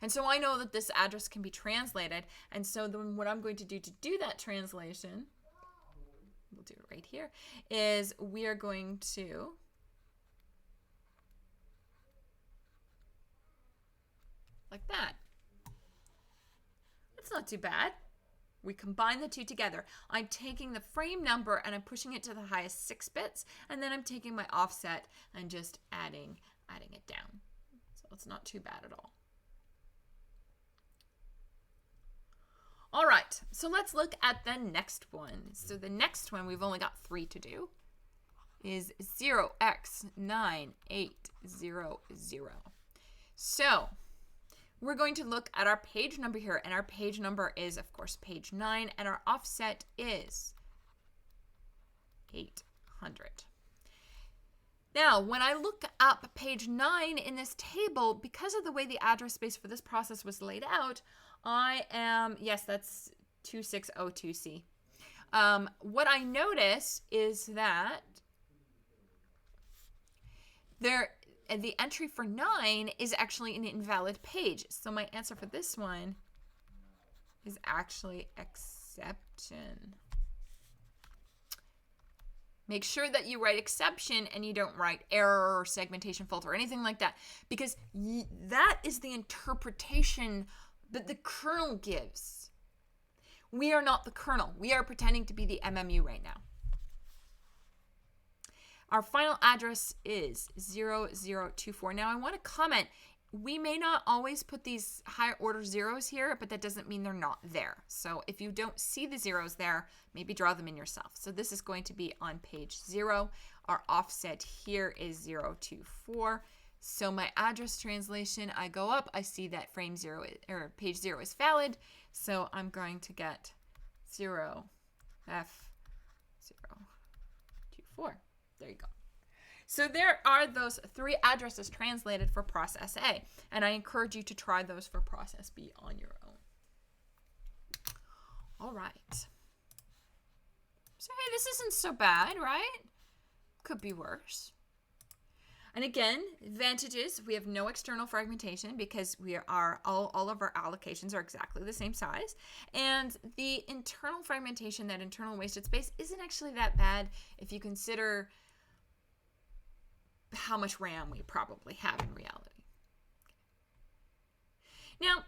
And so I know that this address can be translated. And so then what I'm going to do that translation, we'll do it right here, is we are going to like that. That's not too bad. We combine the two together. I'm taking the frame number and I'm pushing it to the highest 6 bits, and then I'm taking my offset and just adding it down. So it's not too bad at all. All right, so let's look at the next one. So the next one, we've only got 3 to do, is 0x9800. So we're going to look at our page number here, and our page number is, of course, page 9, and our offset is 800. Now, when I look up page 9 in this table, because of the way the address space for this process was laid out, I am, yes, that's 2602C. What I notice is that the entry for 9 is actually an invalid page. So my answer for this one is actually exception. Make sure that you write exception and you don't write error or segmentation fault or anything like that, because that is the interpretation that the kernel gives. We are not the kernel. We are pretending to be the MMU right now. Our final address is 0024. Now I want to comment, we may not always put these higher order zeros here, but that doesn't mean they're not there. So if you don't see the zeros there, maybe draw them in yourself. So this is going to be on page 0. Our offset here is 024. So my address translation, I go up, I see that frame 0 or page 0 is valid. So I'm going to get 0F024. There you go. So there are those 3 addresses translated for process A, and I encourage you to try those for process B on your own. All right. So hey, this isn't so bad, right? Could be worse. And again, advantages, we have no external fragmentation because we are all of our allocations are exactly the same size. And the internal fragmentation, that internal wasted space, isn't actually that bad if you consider how much RAM we probably have in reality. Now,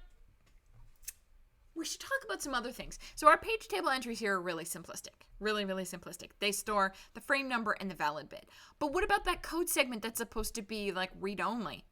we should talk about some other things. So our page table entries here are really simplistic. Really, really simplistic. They store the frame number and the valid bit. But what about that code segment that's supposed to be like read-only?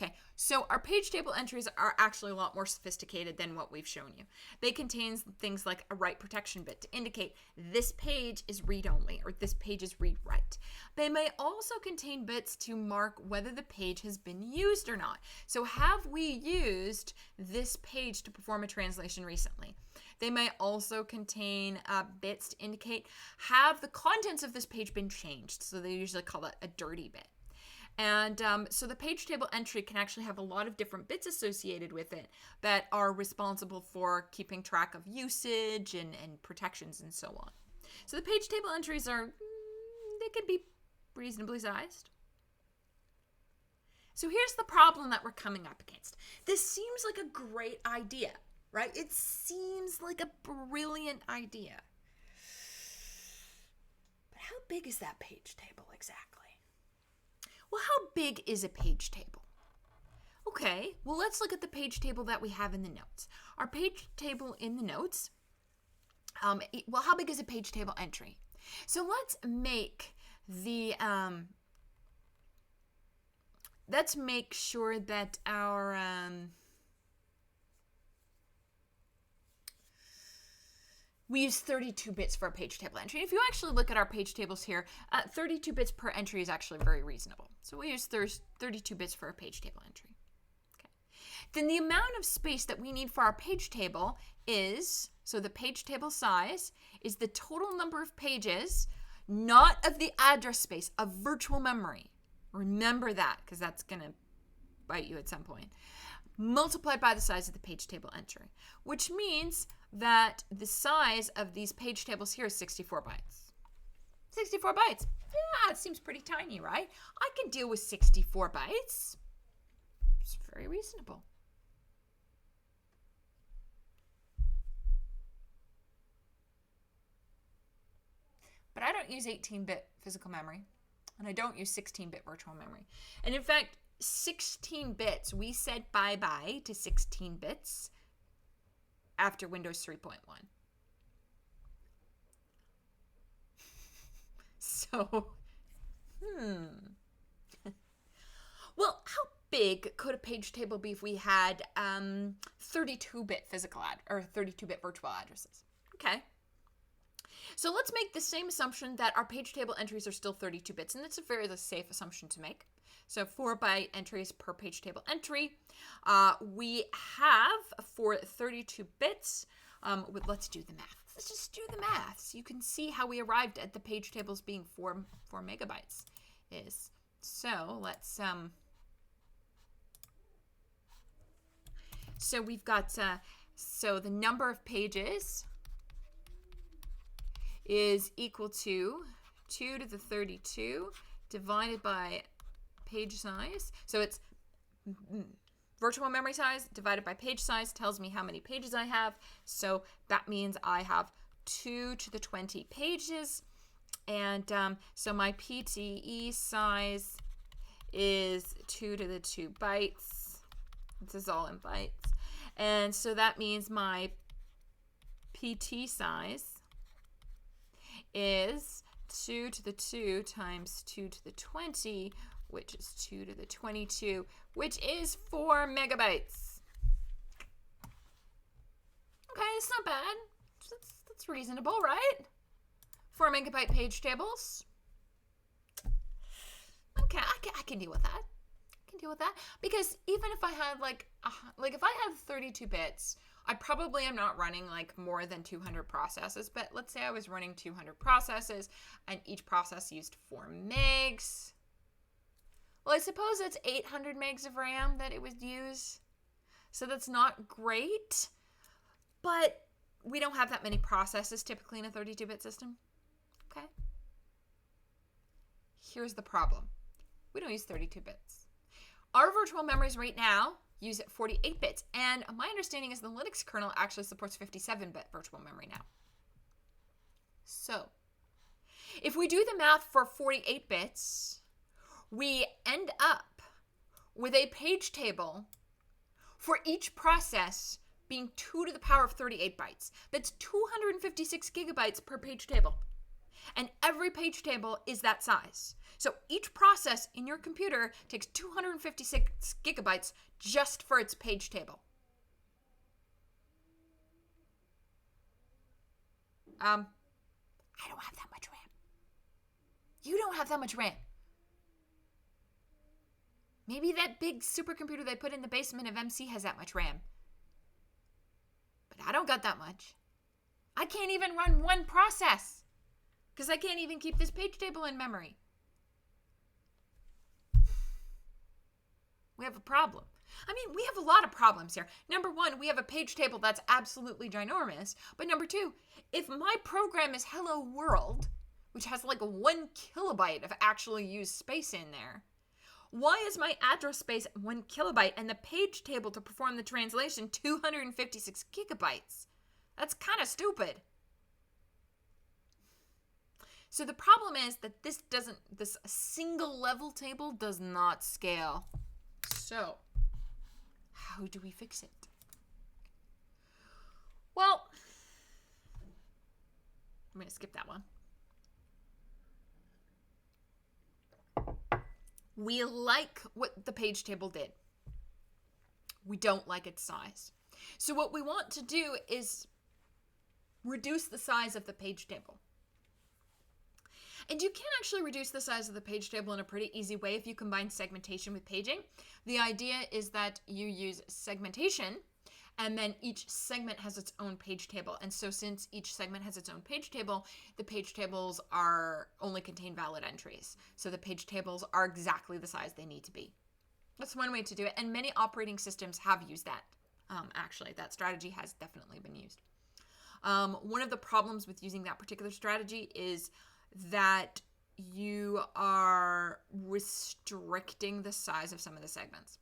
Okay, so our page table entries are actually a lot more sophisticated than what we've shown you. They contain things like a write protection bit to indicate this page is read-only or this page is read-write. They may also contain bits to mark whether the page has been used or not. So have we used this page to perform a translation recently? They may also contain bits to indicate have the contents of this page been changed. So they usually call that a dirty bit. And so the page table entry can actually have a lot of different bits associated with it that are responsible for keeping track of usage and protections and so on. So the page table entries they can be reasonably sized. So here's the problem that we're coming up against. This seems like a great idea, right? It seems like a brilliant idea. But how big is that page table exactly? Well, how big is a page table? Okay, well, let's look at the page table that we have in the notes. Our page table in the notes, well, how big is a page table entry? So let's make let's make sure that our, we use 32 bits for a page table entry. If you actually look at our page tables here, 32 bits per entry is actually very reasonable. So we use 32 bits for a page table entry. Okay. Then the amount of space that we need for our page table is, so the page table size is the total number of pages, not of the address space, of virtual memory. Remember that, because that's going to bite you at some point. Multiplied by the size of the page table entry, which means that the size of these page tables here is 64 bytes. 64 bytes. Yeah, it seems pretty tiny, right? I can deal with 64 bytes. It's very reasonable. But I don't use 18-bit physical memory, and I don't use 16-bit virtual memory. And in fact, 16 bits, we said bye-bye to 16 bits after Windows 3.1. So, well, how big could a page table be if we had 32-bit physical or 32-bit virtual addresses? Okay. So let's make the same assumption that our page table entries are still 32 bits, and that's a very safe assumption to make. So 4 byte entries per page table entry. We have for 32 bits, let's do the math. Let's just do the math so you can see how we arrived at the page tables being 4 megabytes is. So let's, so we've got, so the number of pages is equal to 2 to the 32 divided by page size. So it's virtual memory size divided by page size tells me how many pages I have. So that means I have 2 to the 20 pages. And so my PTE size is 2 to the 2 bytes. This is all in bytes. And so that means my PT size is 2 to the 2 times 2 to the 20, which is 2 to the 22, which is 4 megabytes. Okay, it's not bad. That's reasonable, right? 4 megabyte page tables. Okay, I can deal with that. I can deal with that. Because even if I had like if I had 32 bits, I probably am not running like more than 200 processes, but let's say I was running 200 processes and each process used 4 megs. Well, I suppose that's 800 megs of RAM that it would use. So that's not great, but we don't have that many processes typically in a 32-bit system. Okay. Here's the problem. We don't use 32 bits. Our virtual memories right now use 48 bits, and my understanding is the Linux kernel actually supports 57-bit virtual memory now. So, if we do the math for 48 bits, we end up with a page table for each process being 2 to the power of 38 bytes. That's 256 gigabytes per page table. And every page table is that size. So each process in your computer takes 256 gigabytes just for its page table. I don't have that much RAM. You don't have that much RAM. Maybe that big supercomputer they put in the basement of MC has that much RAM. But I don't got that much. I can't even run one process because I can't even keep this page table in memory. We have a problem. I mean, we have a lot of problems here. Number one, we have a page table that's absolutely ginormous. But number two, if my program is Hello World, which has like 1 kilobyte of actually used space in there, why is my address space 1 kilobyte and the page table to perform the translation 256 gigabytes? That's kind of stupid. So the problem is that this single level table does not scale. So how do we fix it? Well, I'm going to skip that one. We like what the page table did. We don't like its size. So what we want to do is reduce the size of the page table. And you can actually reduce the size of the page table in a pretty easy way if you combine segmentation with paging. The idea is that you use segmentation, and then each segment has its own page table. And so since each segment has its own page table, the page tables only contain valid entries. So the page tables are exactly the size they need to be. That's one way to do it. And many operating systems have used that. Actually, that strategy has definitely been used. One of the problems with using that particular strategy is that you are restricting the size of some of the segments.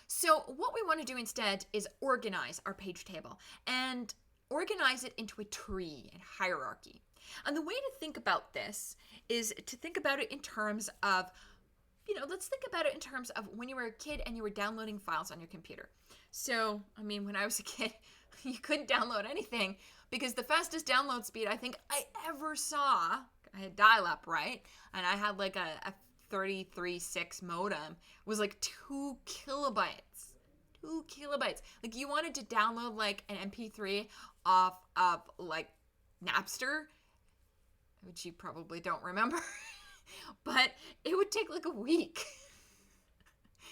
So what we want to do instead is organize our page table and organize it into a tree and hierarchy. And the way to think about this is to think about it in terms of, let's think about it in terms of when you were a kid and you were downloading files on your computer. So, when I was a kid, you couldn't download anything because the fastest download speed I think I ever saw, I had dial-up, right? And I had like a 33.6 modem, was like 2 kilobytes. 2 kilobytes. Like you wanted to download like an MP3 off of like Napster, which you probably don't remember, but it would take like a week.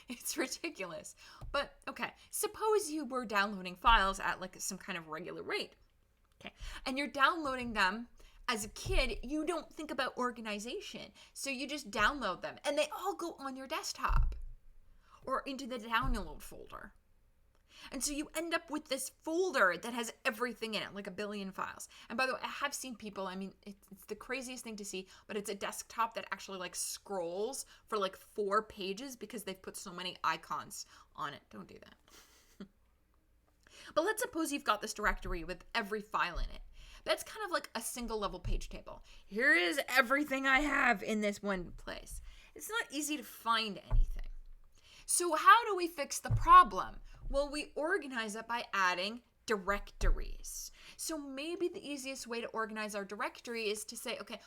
It's ridiculous. But okay, suppose you were downloading files at like some kind of regular rate. Okay, and you're downloading them. As a kid, you don't think about organization. So you just download them and they all go on your desktop or into the download folder. And so you end up with this folder that has everything in it, like 1 billion files. And by the way, I have seen people, it's the craziest thing to see, but it's a desktop that actually like scrolls for like 4 pages because they've put so many icons on it. Don't do that. But let's suppose you've got this directory with every file in it. That's kind of like a single level page table. Here is everything I have in this one place. It's not easy to find anything. So how do we fix the problem? Well, we organize it by adding directories. So maybe the easiest way to organize our directory is to say, okay,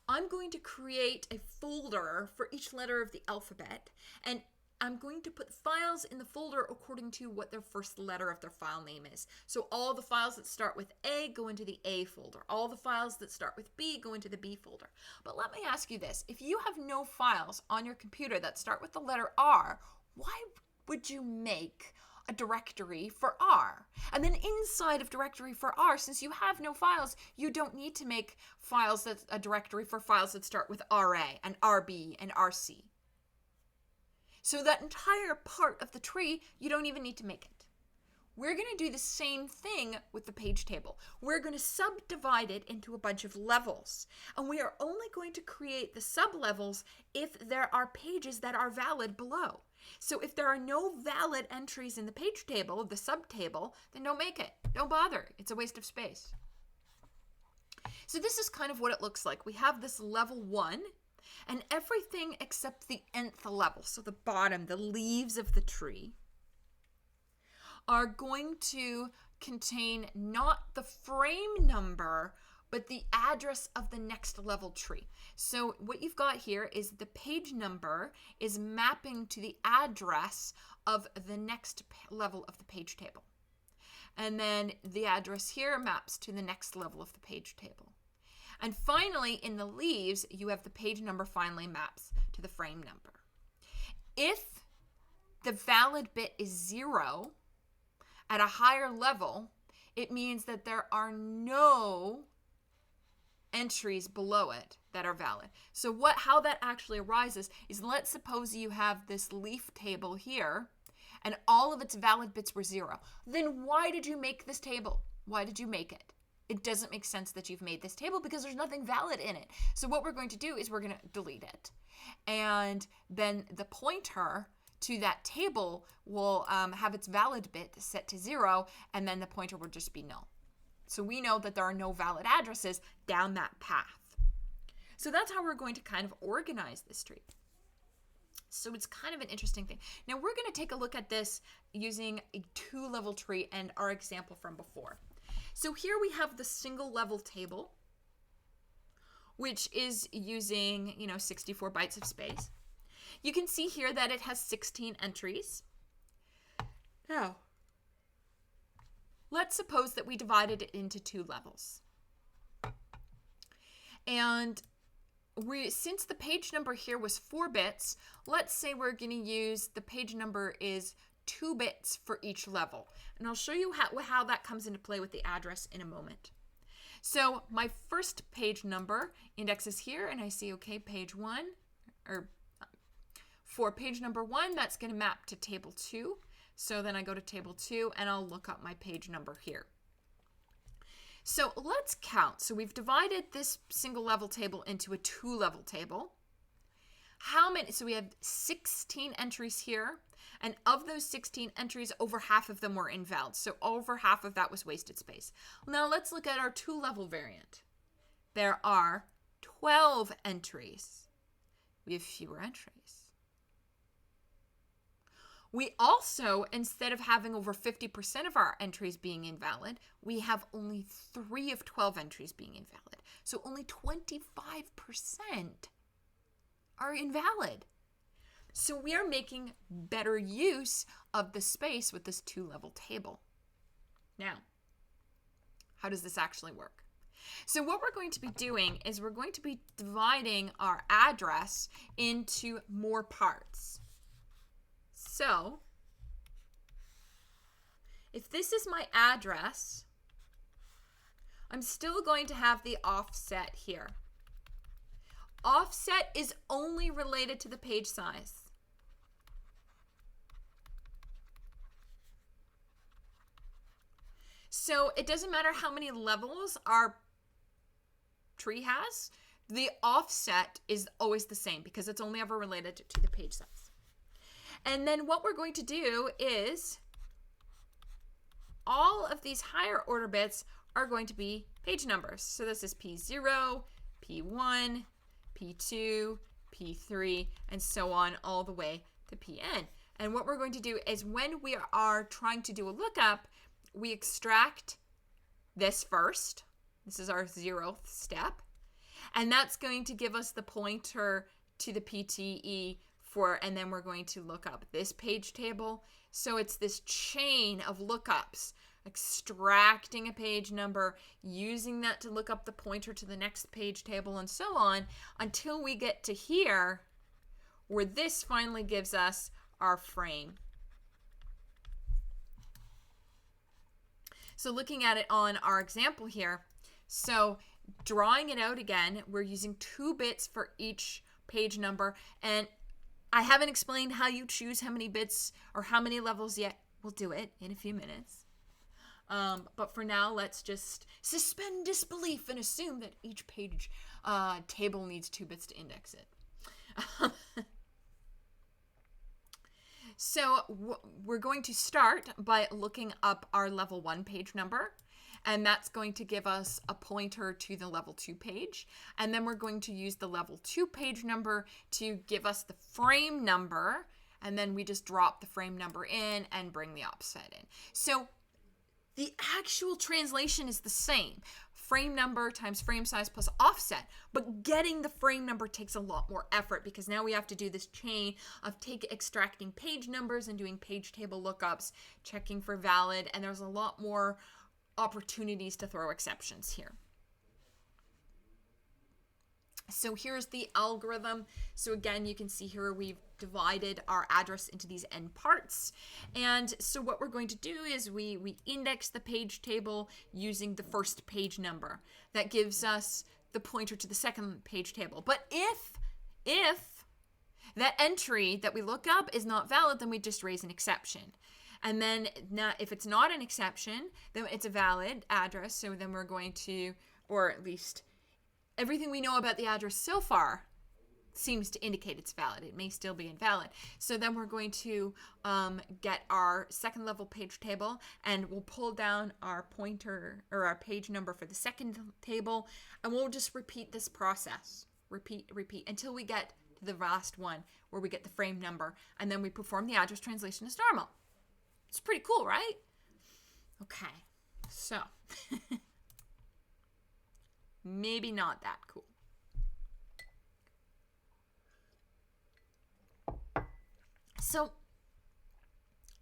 I'm going to create a folder for each letter of the alphabet, and I'm going to put files in the folder according to what their first letter of their file name is. So all the files that start with A go into the A folder. All the files that start with B go into the B folder. But let me ask you this. If you have no files on your computer that start with the letter R, why would you make a directory for R? And then inside of directory for R, since you have no files, you don't need to make files that's a directory for files that start with RA and RB and RC. So that entire part of the tree, you don't even need to make it. We're going to do the same thing with the page table. We're going to subdivide it into a bunch of levels. And we are only going to create the sublevels if there are pages that are valid below. So if there are no valid entries in the page table, the subtable, then don't make it. Don't bother. It's a waste of space. So this is kind of what it looks like. We have this level 1. And everything except the nth level, so the bottom, the leaves of the tree, are going to contain not the frame number, but the address of the next level tree. So what you've got here is the page number is mapping to the address of the next level of the page table. And then the address here maps to the next level of the page table. And finally, in the leaves, you have the page number finally maps to the frame number. If the valid bit is 0 at a higher level, it means that there are no entries below it that are valid. So how that actually arises is, let's suppose you have this leaf table here and all of its valid bits were 0. Then why did you make this table? Why did you make it? It doesn't make sense that you've made this table because there's nothing valid in it. So what we're going to do is we're going to delete it. And then the pointer to that table will have its valid bit set to 0, and then the pointer will just be null. So we know that there are no valid addresses down that path. So that's how we're going to kind of organize this tree. So it's kind of an interesting thing. Now we're going to take a look at this using a 2-level tree and our example from before. So here we have the single level table, which is using, 64 bytes of space. You can see here that it has 16 entries. Now, let's suppose that we divided it into 2 levels. And since the page number here was 4 bits, let's say we're going to use the page number is 2 bits for each level. And I'll show you how that comes into play with the address in a moment. So my first page number indexes here, and I see, okay, page 1, or for page number 1, that's going to map to table 2. So then I go to table 2, and I'll look up my page number here. So let's count. So we've divided this single level table into a 2-level table. How many? So we have 16 entries here, and of those 16 entries, over half of them were invalid. So over half of that was wasted space. Now let's look at our 2-level variant. There are 12 entries. We have fewer entries. We also, instead of having over 50% of our entries being invalid, we have only 3 of 12 entries being invalid. So only 25% are invalid. So we are making better use of the space with this 2-level table. Now, how does this actually work? So what we're going to be doing is we're going to be dividing our address into more parts. So, if this is my address, I'm still going to have the offset here. Offset is only related to the page size. So it doesn't matter how many levels our tree has, the offset is always the same because it's only ever related to the page size. And then what we're going to do is all of these higher order bits are going to be page numbers. So this is P0, P1, P2, P3, and so on all the way to Pn. And what we're going to do is when we are trying to do a lookup, we extract this first. This is our 0th step. And that's going to give us the pointer to the PTE and then we're going to look up this page table. So it's this chain of lookups, extracting a page number, using that to look up the pointer to the next page table, and so on, until we get to here, where this finally gives us our frame. So looking at it on our example here, so drawing it out again, we're using 2 bits for each page number, and I haven't explained how you choose how many bits or how many levels yet. We'll do it in a few minutes. But for now, let's just suspend disbelief and assume that each page table needs 2 bits to index it. So we're going to start by looking up our level 1 page number. And that's going to give us a pointer to the level 2 page. And then we're going to use the level 2 page number to give us the frame number and then we just drop the frame number in and bring the offset in. So the actual translation is the same. Frame number times frame size plus offset. But getting the frame number takes a lot more effort because now we have to do this chain of extracting page numbers and doing page table lookups, checking for valid, and there's a lot more opportunities to throw exceptions here. So here's the algorithm. So again, you can see here we've divided our address into these n parts. And so what we're going to do is we index the page table using the first page number. That gives us the pointer to the second page table. But if that entry that we look up is not valid, then we just raise an exception. And then if it's not an exception, then it's a valid address. So then we're going to, or at least everything we know about the address so far seems to indicate it's valid. It may still be invalid. So then we're going to get our second level page table, and we'll pull down our pointer or our page number for the second table, and we'll just repeat this process. Repeat until we get to the last one where we get the frame number, and then we perform the address translation as normal. It's pretty cool, right? Okay, so maybe not that cool. So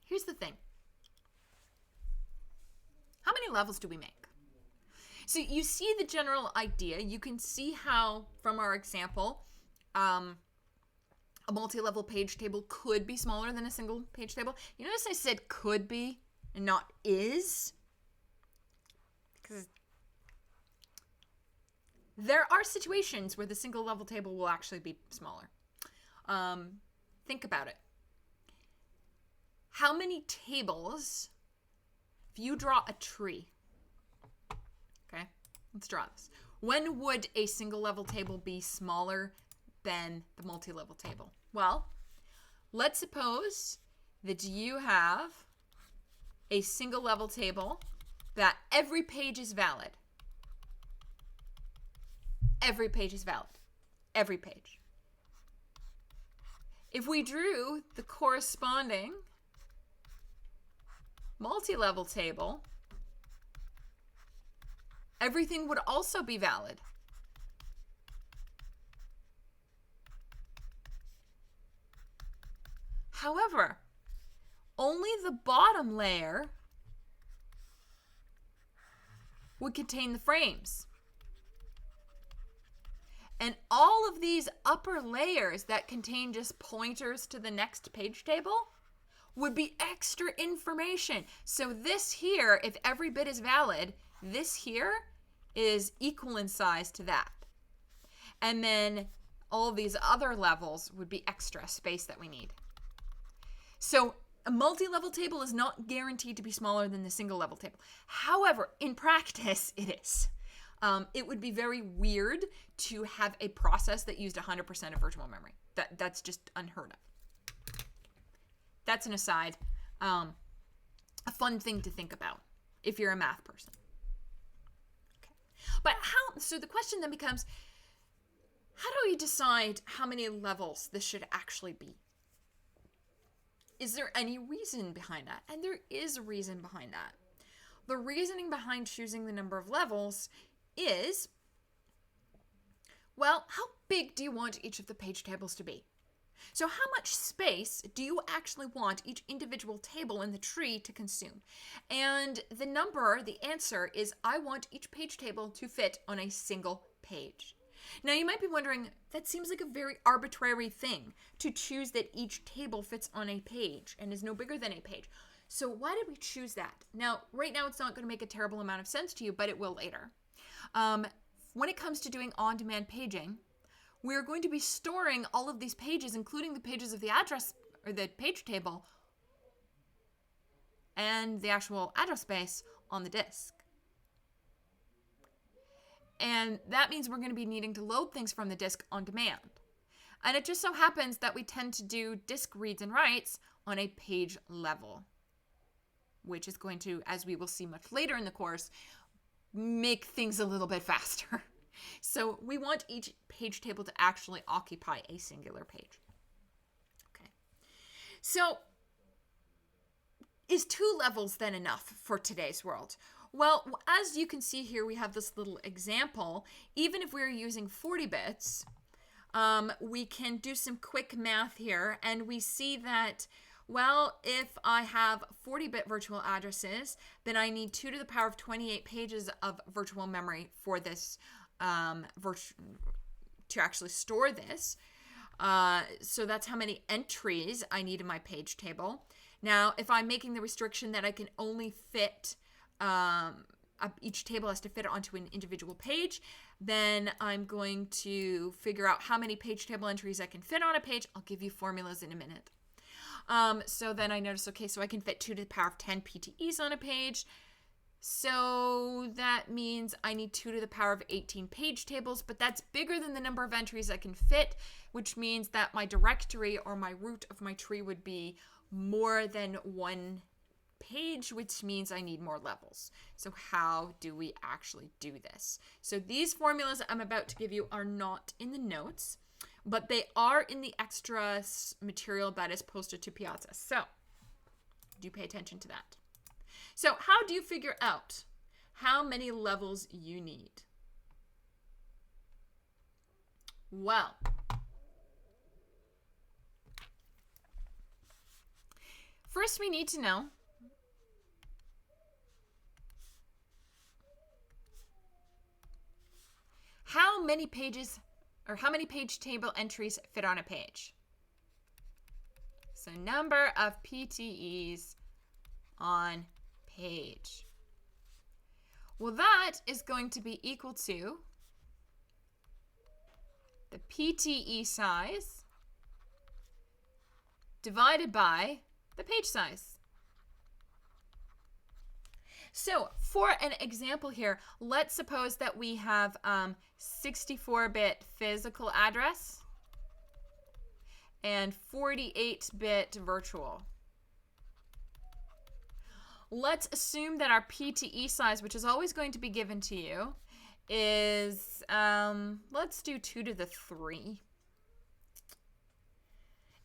here's the thing. How many levels do we make? So you see the general idea. You can see how, from our example, a multi-level page table could be smaller than a single page table. You notice I said could be and not is? Because there are situations where the single level table will actually be smaller. Think about it. How many tables, if you draw a tree, okay, let's draw this. When would a single level table be smaller than the multi-level table? Well, let's suppose that you have a single level table that every page is valid. Every page is valid. Every page. If we drew the corresponding multi-level table, everything would also be valid. However, only the bottom layer would contain the frames. And all of these upper layers that contain just pointers to the next page table would be extra information. So this here, if every bit is valid, this here is equal in size to that. And then all these other levels would be extra space that we need. So a multi-level table is not guaranteed to be smaller than the single level table. However, in practice, it is. It would be very weird to have a process that used 100% of virtual memory. That's just unheard of. That's an aside. A fun thing to think about if you're a math person. Okay. But so the question then becomes, how do we decide how many levels this should actually be? Is there any reason behind that? And there is a reason behind that. The reasoning behind choosing the number of levels is, well, how big do you want each of the page tables to be? So how much space do you actually want each individual table in the tree to consume? And the answer is, I want each page table to fit on a single page. Now you might be wondering, that seems like a very arbitrary thing to choose that each table fits on a page and is no bigger than a page. So why did we choose that? Now, right now it's not going to make a terrible amount of sense to you, but it will later. When it comes to doing on-demand paging, we're going to be storing all of these pages, including the pages of the address or the page table and the actual address space on the disk. And that means we're going to be needing to load things from the disk on demand. And it just so happens that we tend to do disk reads and writes on a page level, which is going to, as we will see much later in the course, make things a little bit faster. So we want each page table to actually occupy a singular page. Okay. So is 2 levels then enough for today's world? Well, as you can see here, we have this little example. Even if we're using 40 bits, we can do some quick math here, and we see that, well, if I have 40-bit virtual addresses, then I need 2 to the power of 28 pages of virtual memory for this, to actually store this. So that's how many entries I need in my page table. Now, if I'm making the restriction that I can only fit, each table has to fit onto an individual page, then I'm going to figure out how many page table entries I can fit on a page. I'll give you formulas in a minute. So then I notice, okay, so I can fit 2 to the power of 10 PTEs on a page. So that means I need 2 to the power of 18 page tables, but that's bigger than the number of entries I can fit, which means that my directory or my root of my tree would be more than 1 page, which means I need more levels. So how do we actually do this? So these formulas I'm about to give you are not in the notes, but they are in the extra material that is posted to Piazza. So do pay attention to that. So how do you figure out how many levels you need? Well, first we need to know how many pages or how many page table entries fit on a page. So number of PTEs on page. Well, that is going to be equal to the PTE size divided by the page size. So for an example here, let's suppose that we have 64-bit physical address and 48-bit virtual. Let's assume that our PTE size, which is always going to be given to you, is, let's do 2 to the 3.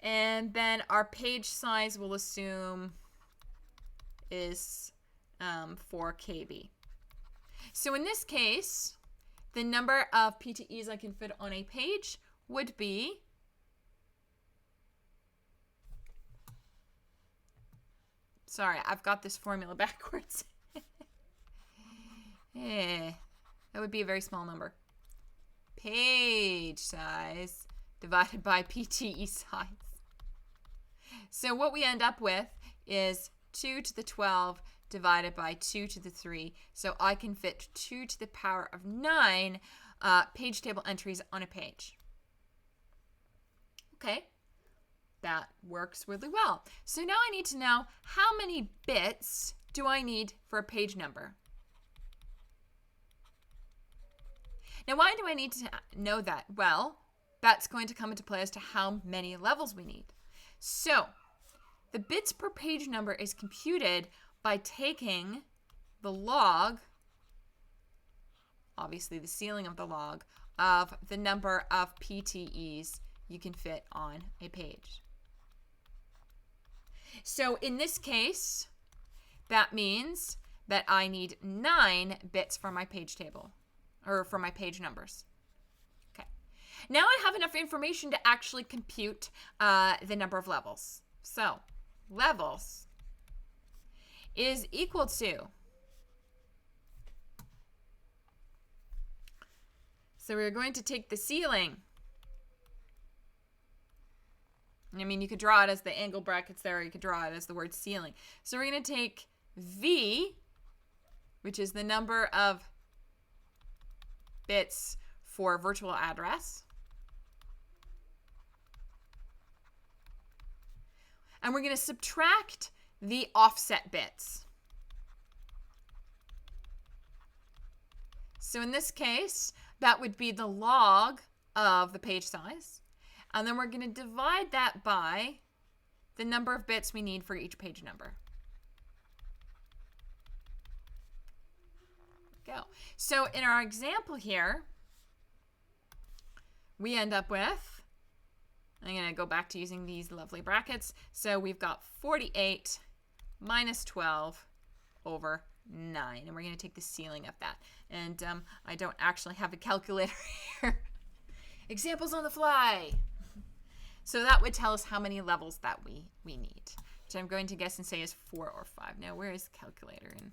And then our page size we'll assume is 4 KB. So in this case, the number of PTEs I can fit on a page would be sorry, I've got this formula backwards. That would be a very small number. Page size divided by PTE size. So what we end up with is 2 to the 12 divided by 2 to the 3. So I can fit 2 to the power of 9 page table entries on a page. Okay, that works really well. So now I need to know how many bits do I need for a page number. Now, why do I need to know that? Well, that's going to come into play as to how many levels we need. So the bits per page number is computed by taking the log, obviously the ceiling of the log, of the number of PTEs you can fit on a page. So in this case, that means that I need 9 bits for my page table, or for my page numbers. Okay. Now I have enough information to actually compute the number of levels. So levels is equal to, so we're going to take the ceiling. I mean, you could draw it as the angle brackets there, or you could draw it as the word ceiling. So we're going to take V, which is the number of bits for virtual address, and we're going to subtract the offset bits. So in this case, that would be the log of the page size. And then we're going to divide that by the number of bits we need for each page number. Go. So in our example here, we end up with I'm going to go back to using these lovely brackets. So we've got 48 minus 12 over 9. And we're going to take the ceiling of that. And I don't actually have a calculator here. Examples on the fly. So that would tell us how many levels that we need. Which I'm going to guess and say is 4 or 5. Now, where is the calculator in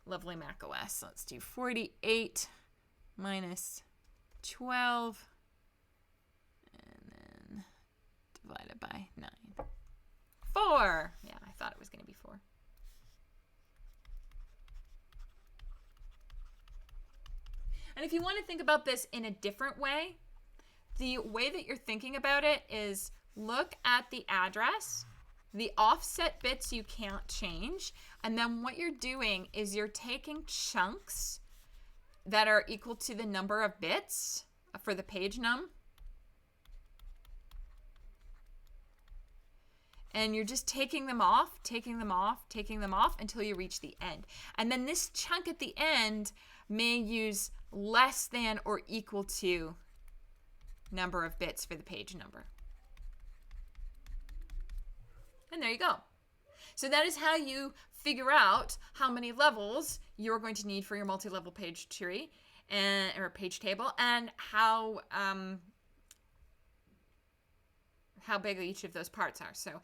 lovely Mac OS? Let's do 48 minus 12. And then divided by 9. 4. Yeah, I thought it was going to be 4. And if you want to think about this in a different way, the way that you're thinking about it is look at the address, the offset bits you can't change, and then what you're doing is you're taking chunks that are equal to the number of bits for the page num, and you're just taking them off, taking them off, taking them off until you reach the end. And then this chunk at the end may use less than or equal to number of bits for the page number. And there you go. So that is how you figure out how many levels you're going to need for your multi-level page tree or page table, and how big each of those parts are. So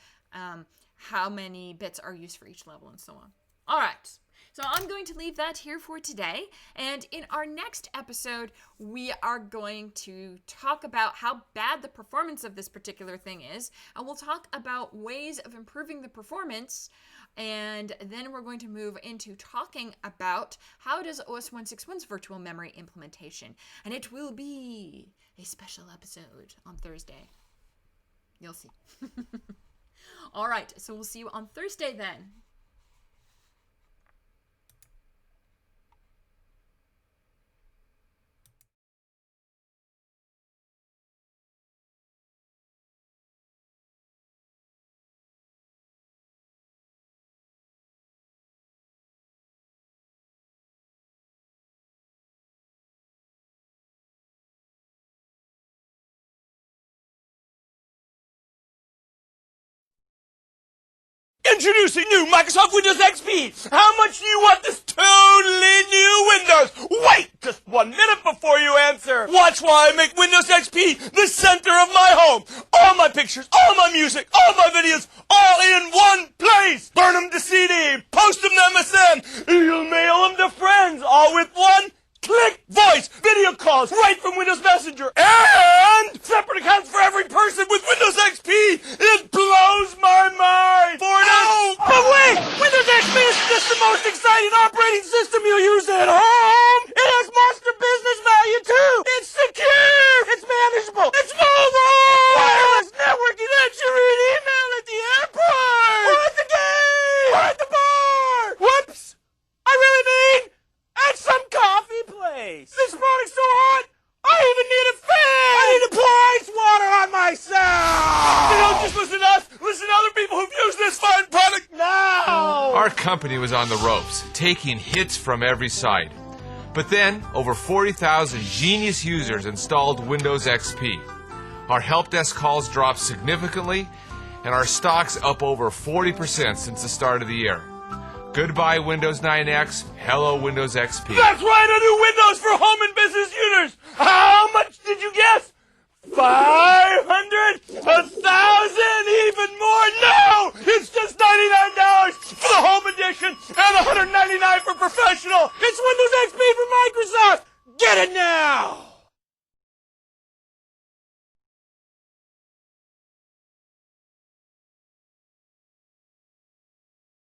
how many bits are used for each level and so on. All right. So I'm going to leave that here for today. And in our next episode, we are going to talk about how bad the performance of this particular thing is. And we'll talk about ways of improving the performance. And then we're going to move into talking about how does OS 161's virtual memory implementation. And it will be a special episode on Thursday. You'll see. All right. So we'll see you on Thursday then. Introducing new Microsoft Windows XP! How much do you want this totally new Windows? Wait just 1 minute before you answer! Watch while I make Windows XP the center of my home! All my pictures, all my music, all my videos, all in one place! Burn them to CD, post them to MSN, you'll mail them to friends, all with one click! Voice, video calls, right from Windows Messenger, and separate accounts for every person with Windows XP! It blows my mind! But wait! Windows XP is just the most exciting operating system you'll use at home! It has monster business value too! It's secure! It's manageable! It's mobile! Wireless networking lets you read email at the airport! Or at the game! Or at the bar! Whoops! I really mean at some coffee place! This product's so hot, I even need a fan! I need to pour ice water on myself! You don't just listen to us, listen to other people who've used this fine product now! Our company was on the ropes, taking hits from every side. But then, over 40,000 genius users installed Windows XP. Our help desk calls dropped significantly, and our stock's up over 40% since the start of the year. Goodbye Windows 9X, hello Windows XP. That's right, a new Windows for home and business users! How much did you guess? 500? 1,000? Even more? No! It's just $99 for the home edition and $199 for professional! It's Windows XP from Microsoft! Get it now!